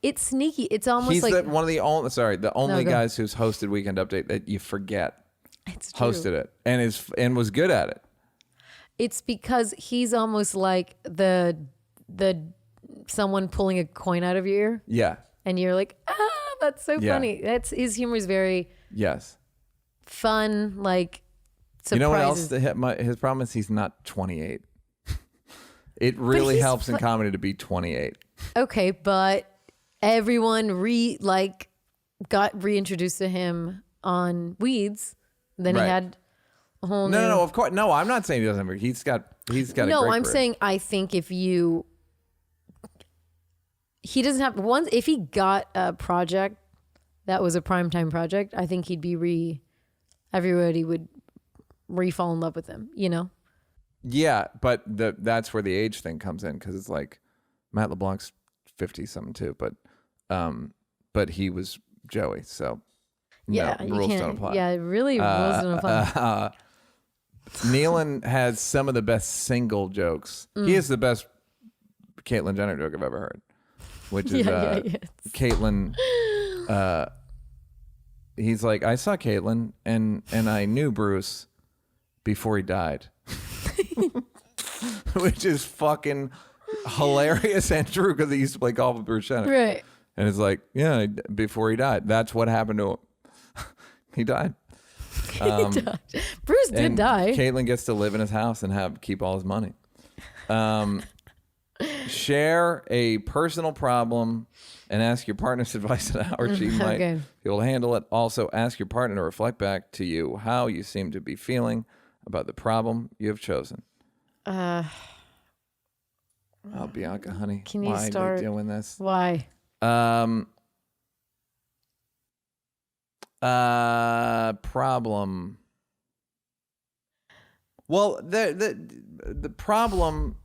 [SPEAKER 2] It's sneaky. It's almost
[SPEAKER 1] he's
[SPEAKER 2] like
[SPEAKER 1] one of the only guys who's hosted Weekend Update that you forget hosted it and was good at it.
[SPEAKER 2] It's because he's almost like the someone pulling a coin out of your ear.
[SPEAKER 1] Yeah.
[SPEAKER 2] And you're like, that's so funny. His humor is very fun, like surprises.
[SPEAKER 1] You know what else? His problem is he's not 28. It really helps in comedy to be 28. Okay,
[SPEAKER 2] but everyone got reintroduced to him on Weeds. Then he had a whole new...
[SPEAKER 1] No, of course. No, I'm not saying he doesn't have he's got a great career.
[SPEAKER 2] Saying I think he doesn't have if he got a project that was a primetime project, I think he'd be everybody would fall in love with him,
[SPEAKER 1] Yeah, but that's where the age thing comes in, because it's like Matt LeBlanc's 50-something too, but he was Joey, so the rules don't apply.
[SPEAKER 2] Yeah, really, rules don't apply.
[SPEAKER 1] Nealon has some of the best single jokes. He has the best Caitlyn Jenner joke I've ever heard, which is Caitlyn. He's like, I saw Caitlyn and I knew Bruce before he died. Which is fucking hilarious and true, because he used to play golf with Bruce Jenner.
[SPEAKER 2] Right.
[SPEAKER 1] And it's like, before he died. That's what happened to him. He died.
[SPEAKER 2] Bruce did die.
[SPEAKER 1] Caitlin gets to live in his house and keep all his money. Share a personal problem and ask your partner's advice on how she might be able to handle it. Also, ask your partner to reflect back to you how you seem to be feeling about the problem you have chosen. Oh, Bianca, honey,
[SPEAKER 2] can you
[SPEAKER 1] why
[SPEAKER 2] start
[SPEAKER 1] are you doing this?
[SPEAKER 2] Why?
[SPEAKER 1] Problem. Well, the problem,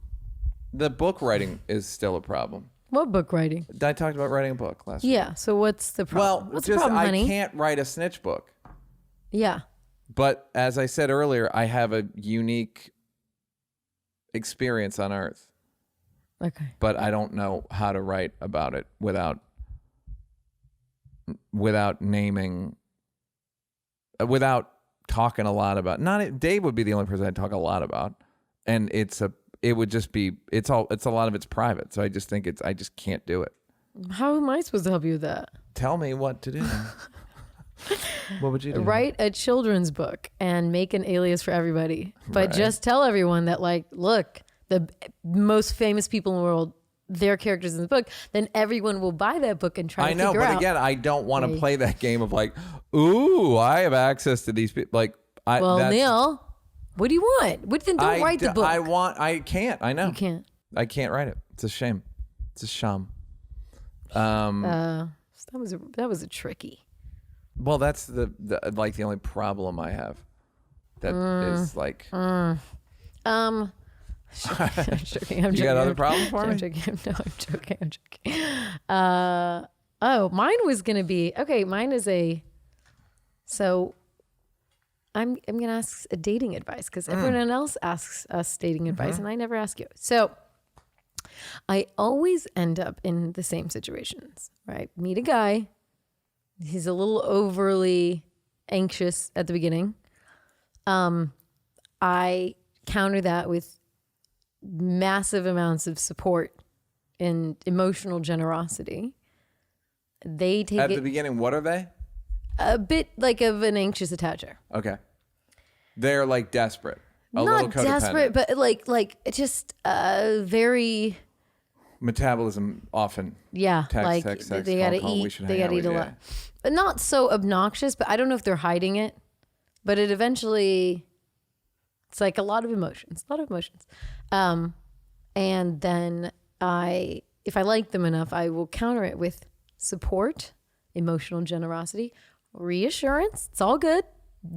[SPEAKER 1] the book writing is still a problem.
[SPEAKER 2] What book writing?
[SPEAKER 1] I talked about writing a book last week.
[SPEAKER 2] Yeah. So what's the problem?
[SPEAKER 1] Well,
[SPEAKER 2] what's the problem, honey?
[SPEAKER 1] I can't write a snitch book.
[SPEAKER 2] Yeah.
[SPEAKER 1] But as I said earlier, I have a unique experience on Earth.
[SPEAKER 2] Okay.
[SPEAKER 1] But I don't know how to write about it without naming, without talking a lot about. Dave would be the only person I'd talk a lot about, and it would just be it's a lot of it's private. So I just think I just can't do it.
[SPEAKER 2] How am I supposed to help you with that?
[SPEAKER 1] Tell me what to do. What would you do?
[SPEAKER 2] Write a children's book and make an alias for everybody. But just tell everyone that, like, look, the most famous people in the world, their characters in the book, then everyone will buy that book and try to figure out. I know,
[SPEAKER 1] but again, I don't want to play that game of like, ooh, I have access to these people. Like,
[SPEAKER 2] Neal, what do you want? Then don't write the book.
[SPEAKER 1] I can't. I know.
[SPEAKER 2] You can't.
[SPEAKER 1] I can't write it. It's a shame. It's a sham.
[SPEAKER 2] That was a tricky.
[SPEAKER 1] Well, that's the only problem I have. That is like.
[SPEAKER 2] I'm joking.
[SPEAKER 1] You got other problems for me?
[SPEAKER 2] I'm joking. No, I'm joking. Mine was gonna be okay. Mine is so. I'm gonna ask a dating advice because everyone else asks us dating advice, and I never ask you. So I always end up in the same situations, right? Meet a guy. He's a little overly anxious at the beginning. I counter that with massive amounts of support and emotional generosity. They take
[SPEAKER 1] at the beginning. What are they?
[SPEAKER 2] A bit like of an anxious attacher.
[SPEAKER 1] Okay, they're like desperate.
[SPEAKER 2] Not desperate, but like just very.
[SPEAKER 1] Metabolism often.
[SPEAKER 2] Yeah,
[SPEAKER 1] text,
[SPEAKER 2] they gotta eat. They gotta eat a lot. But not so obnoxious. But I don't know if they're hiding it. But it eventually, it's like a lot of emotions. And then if I like them enough, I will counter it with support, emotional generosity, reassurance. It's all good.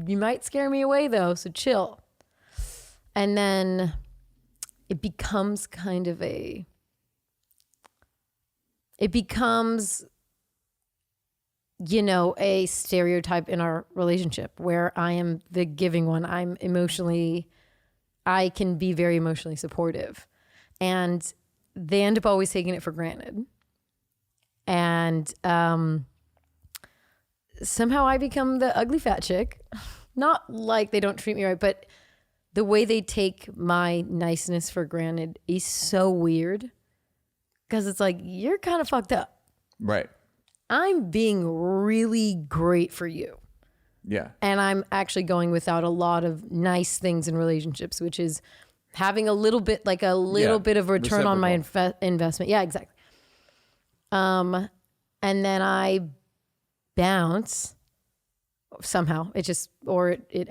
[SPEAKER 2] You might scare me away though, so chill. And then it becomes kind of a stereotype in our relationship where I am the giving one. I can be very emotionally supportive. And they end up always taking it for granted. And somehow I become the ugly fat chick. Not like they don't treat me right, but the way they take my niceness for granted is so weird. Because it's like, you're kind of fucked up.
[SPEAKER 1] Right.
[SPEAKER 2] I'm being really great for you.
[SPEAKER 1] Yeah.
[SPEAKER 2] And I'm actually going without a lot of nice things in relationships, which is having a little bit bit of return on my investment. Yeah, exactly. And then I bounce somehow. It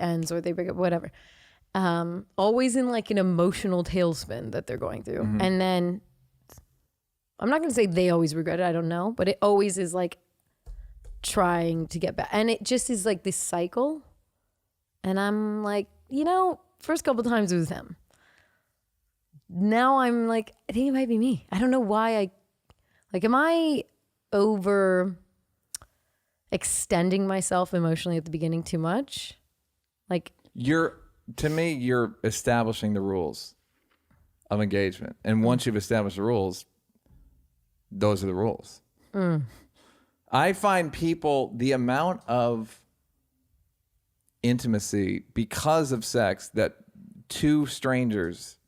[SPEAKER 2] ends or they break up, whatever. Always in like an emotional tailspin that they're going through. Mm-hmm. And then I'm not going to say they always regret it. I don't know. But it always is like trying to get back. And it just is like this cycle. And I'm like, first couple times it was them. Now I'm like, I think it might be me. I don't know why am I over extending myself emotionally at the beginning too much?
[SPEAKER 1] To me, you're establishing the rules of engagement. And once you've established the rules, those are the rules. I find the amount of intimacy because of sex that two strangers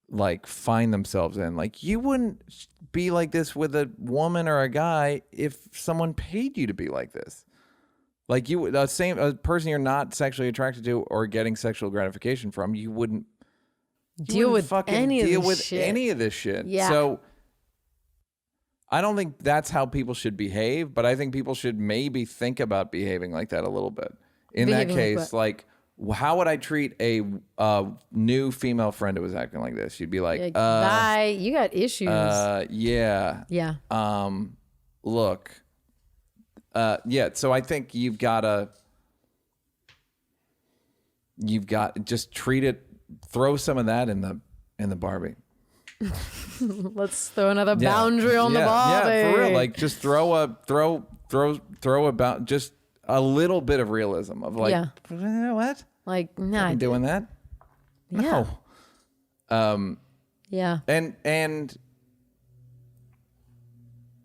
[SPEAKER 1] like find themselves in. Like, you wouldn't be like this with a woman or a guy if someone paid you to be like this. Like a person you're not sexually attracted to or getting sexual gratification from, you wouldn't
[SPEAKER 2] deal with
[SPEAKER 1] fucking
[SPEAKER 2] any
[SPEAKER 1] deal
[SPEAKER 2] of this
[SPEAKER 1] with
[SPEAKER 2] shit.
[SPEAKER 1] any of this shit.
[SPEAKER 2] Yeah.
[SPEAKER 1] So I don't think that's how people should behave, but I think people should maybe think about behaving like that a little bit. In that
[SPEAKER 2] Behaving like
[SPEAKER 1] case, like how would I treat a new female friend who was acting like this? You'd be like,
[SPEAKER 2] bye, you got issues.
[SPEAKER 1] Yeah.
[SPEAKER 2] Yeah.
[SPEAKER 1] Look. Yeah. So I think you've got just treat it. Throw some of that in the Barbie.
[SPEAKER 2] Let's throw another boundary on the Barbie.
[SPEAKER 1] Yeah, for real. Like just throw about just a little bit of realism of like, what?
[SPEAKER 2] Like, nah,
[SPEAKER 1] I'm doing that?
[SPEAKER 2] yeah.
[SPEAKER 1] No.
[SPEAKER 2] Yeah.
[SPEAKER 1] And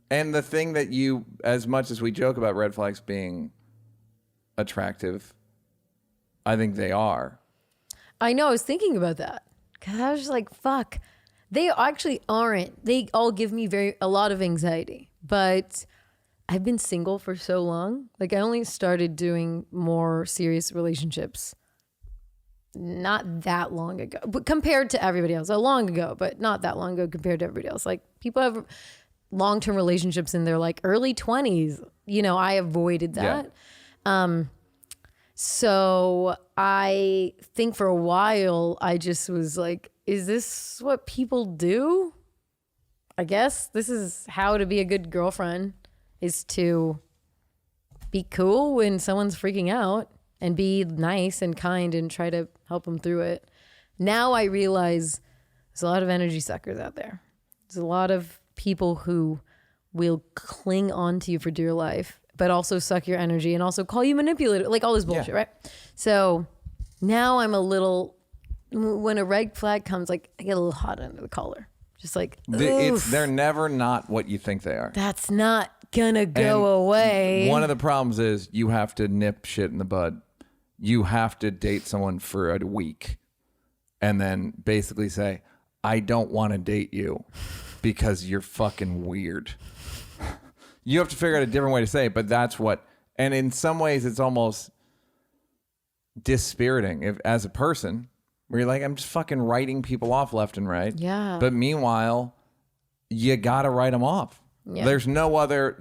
[SPEAKER 1] the thing that you, as much as we joke about red flags being attractive, I think they are.
[SPEAKER 2] I know. I was thinking about that because I was just like, fuck. They actually aren't. They all give me a lot of anxiety. But I've been single for so long. Like I only started doing more serious relationships not that long ago, but compared to everybody else. Long ago, but not that long ago compared to everybody else. Like people have long-term relationships in their like early 20s. You know, I avoided that. Yeah. So I think for a while, I just was like, is this what people do? I guess this is how to be a good girlfriend, is to be cool when someone's freaking out and be nice and kind and try to help them through it. Now I realize there's a lot of energy suckers out there. There's a lot of people who will cling on to you for dear life, but also suck your energy and also call you manipulative, like all this bullshit, right? So now I'm a little, when a red flag comes, like I get a little hot under the collar. Just like,
[SPEAKER 1] they're never not what you think they are.
[SPEAKER 2] That's not gonna go away.
[SPEAKER 1] One of the problems is you have to nip shit in the bud. You have to date someone for a week and then basically say, I don't want to date you because you're fucking weird. You have to figure out a different way to say it, but that's what, and in some ways it's almost dispiriting as a person where you're like, I'm just fucking writing people off left and right.
[SPEAKER 2] Yeah.
[SPEAKER 1] But meanwhile, you got to write them off. Yeah. There's no other,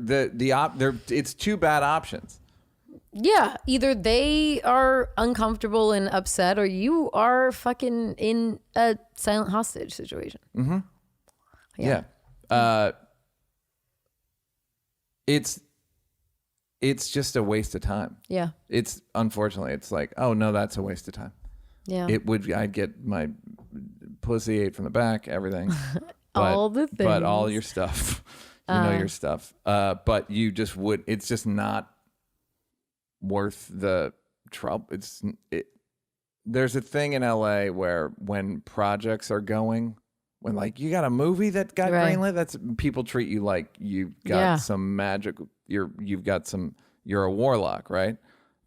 [SPEAKER 1] it's two bad options.
[SPEAKER 2] Yeah. Either they are uncomfortable and upset or you are fucking in a silent hostage situation.
[SPEAKER 1] Mm-hmm. Yeah. It's just a waste of time.
[SPEAKER 2] Yeah.
[SPEAKER 1] It's unfortunately, it's like, oh no, that's a waste of time.
[SPEAKER 2] Yeah.
[SPEAKER 1] I'd get my pussy ate from the back, everything. But,
[SPEAKER 2] all the things.
[SPEAKER 1] But all your stuff. You know your stuff. But you just it's just not worth the trouble. There's a thing in LA where when projects are going, when like you got a movie that got greenlit, that's people treat you like you've got some magic. You're a warlock, right?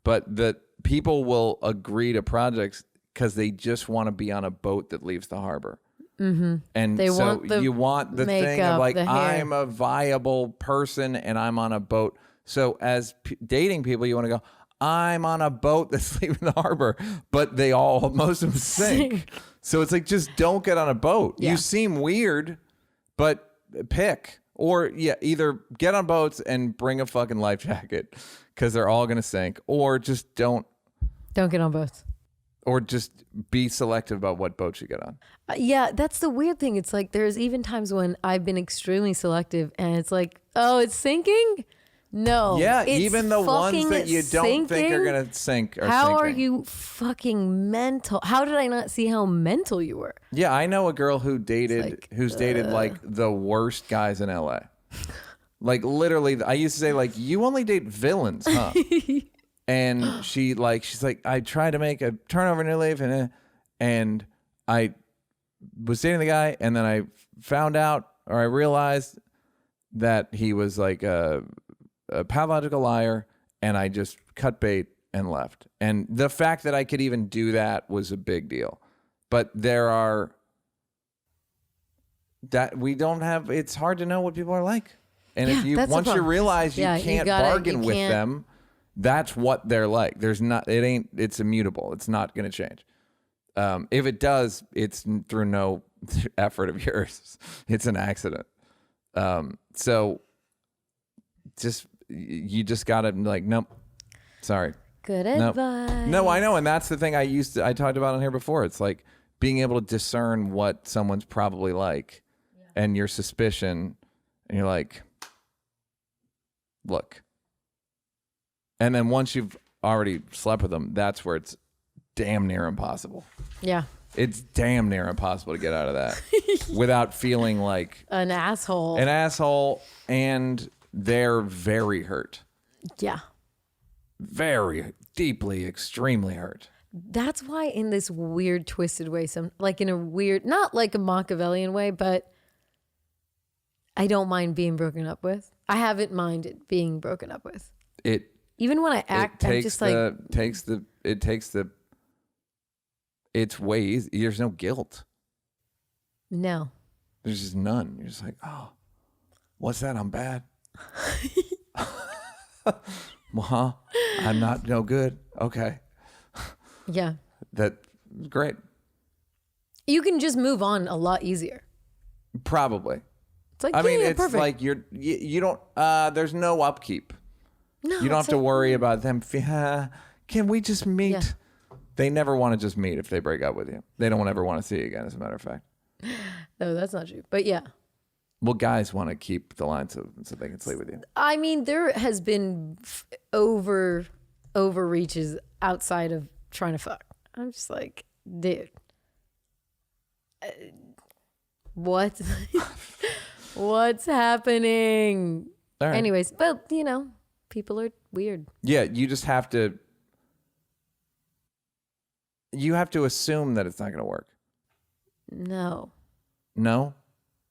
[SPEAKER 1] But the people will agree to projects because they just want to be on a boat that leaves the harbor. Mm-hmm. And you want the thing of like, I'm a viable person and I'm on a boat. So as dating people, you want to go, I'm on a boat that's leaving the harbor, but most of them sink. So it's like, just don't get on a boat. Yeah. You seem weird, but pick. Or either get on boats and bring a fucking life jacket because they're all going to sink, or just don't get on boats. Or just be selective about what boats you get on.
[SPEAKER 2] Yeah, that's the weird thing. It's like there's even times when I've been extremely selective and it's like, oh, it's sinking? No.
[SPEAKER 1] Yeah, even the ones that you don't think are going to sink are
[SPEAKER 2] How
[SPEAKER 1] sinking.
[SPEAKER 2] are you fucking mental? How did I not see how mental you were?
[SPEAKER 1] Yeah, I know a girl who's dated like the worst guys in LA. Like literally, I used to say like, you only date villains, huh? And she's like, I tried to make a turnover in New Leaf and I was dating the guy and then I found out or I realized that he was like a pathological liar and I just cut bait and left. And the fact that I could even do that was a big deal. But it's hard to know what people are like. And if once you realize you can't bargain with them, That's what they're like. It's immutable. It's not going to change. If it does, it's through no effort of yours. It's an accident. So you just got to like, nope, sorry.
[SPEAKER 2] Good
[SPEAKER 1] Nope.
[SPEAKER 2] advice.
[SPEAKER 1] No, I know. And that's the thing I talked about on here before. It's like being able to discern what someone's probably like and your suspicion. And you're like, look. And then once you've already slept with them, that's where it's damn near impossible.
[SPEAKER 2] Yeah.
[SPEAKER 1] It's damn near impossible to get out of that without feeling like
[SPEAKER 2] an asshole.
[SPEAKER 1] And they're very hurt.
[SPEAKER 2] Yeah.
[SPEAKER 1] Very deeply, extremely hurt.
[SPEAKER 2] That's why in this weird, twisted way, like in a weird, not like a Machiavellian way, but I don't mind being broken up with. I haven't minded being broken up with. Even when I act, I'm just like...
[SPEAKER 1] It's way easy. There's no guilt.
[SPEAKER 2] No.
[SPEAKER 1] There's just none. You're just like, oh, what's that? I'm bad. Well, I'm not no good. Okay.
[SPEAKER 2] Yeah.
[SPEAKER 1] That's great.
[SPEAKER 2] You can just move on a lot easier.
[SPEAKER 1] Probably.
[SPEAKER 2] It's like,
[SPEAKER 1] it's
[SPEAKER 2] perfect.
[SPEAKER 1] like you don't, there's no upkeep.
[SPEAKER 2] No,
[SPEAKER 1] you don't have to worry about them. Can we just meet?
[SPEAKER 2] Yeah.
[SPEAKER 1] They never want to just meet if they break up with you. They don't ever want to see you again, as a matter of fact.
[SPEAKER 2] No, that's not true. But yeah.
[SPEAKER 1] Well, guys want to keep the line so they can sleep with you.
[SPEAKER 2] I mean, there has been overreaches outside of trying to fuck. I'm just like, dude. What? What's happening?
[SPEAKER 1] All right.
[SPEAKER 2] Anyways, but people are weird.
[SPEAKER 1] Yeah, you just have to. You have to assume that it's not going to work.
[SPEAKER 2] No.
[SPEAKER 1] No.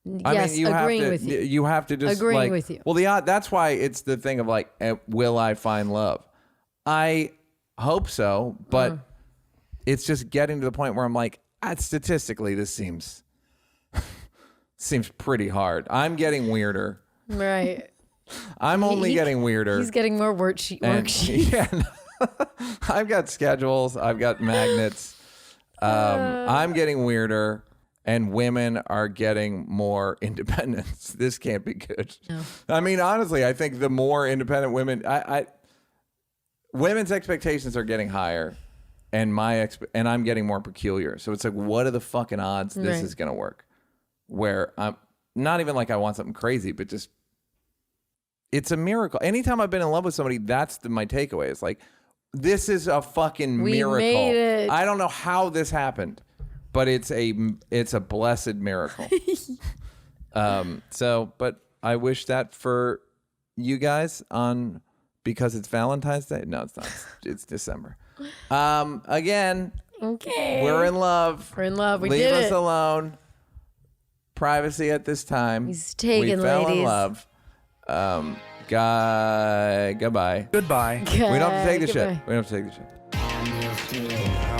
[SPEAKER 2] Yes, agreeing with you.
[SPEAKER 1] You have to just
[SPEAKER 2] agreeing with you.
[SPEAKER 1] Well, that's why it's the thing of like, will I find love? I hope so, but it's just getting to the point where I'm like, statistically, this seems pretty hard. I'm getting weirder.
[SPEAKER 2] Right.
[SPEAKER 1] I'm only getting weirder.
[SPEAKER 2] He's getting more worksheets.
[SPEAKER 1] Yeah. I've got schedules. I've got magnets. I'm getting weirder, and women are getting more independence. This can't be good. No. I mean, honestly, I think the more independent women, women's expectations are getting higher, and I'm getting more peculiar. So it's like, what are the fucking odds this is gonna work? Where I'm not even like I want something crazy, but just it's a miracle. Anytime I've been in love with somebody, that's my takeaway. It's like, this is a fucking miracle.
[SPEAKER 2] We made it.
[SPEAKER 1] I don't know how this happened, but it's a blessed miracle. But I wish that for you guys because it's Valentine's Day. No, it's not. It's December. Again,
[SPEAKER 2] okay.
[SPEAKER 1] We're in love.
[SPEAKER 2] We're in love. We
[SPEAKER 1] Leave
[SPEAKER 2] did
[SPEAKER 1] us
[SPEAKER 2] it.
[SPEAKER 1] alone. Privacy at this time.
[SPEAKER 2] He's taken,
[SPEAKER 1] we fell
[SPEAKER 2] ladies.
[SPEAKER 1] in love. Goodbye.
[SPEAKER 4] Goodbye.
[SPEAKER 1] We don't have to take the shit.
[SPEAKER 2] Goodbye.
[SPEAKER 1] We don't have to take the shit.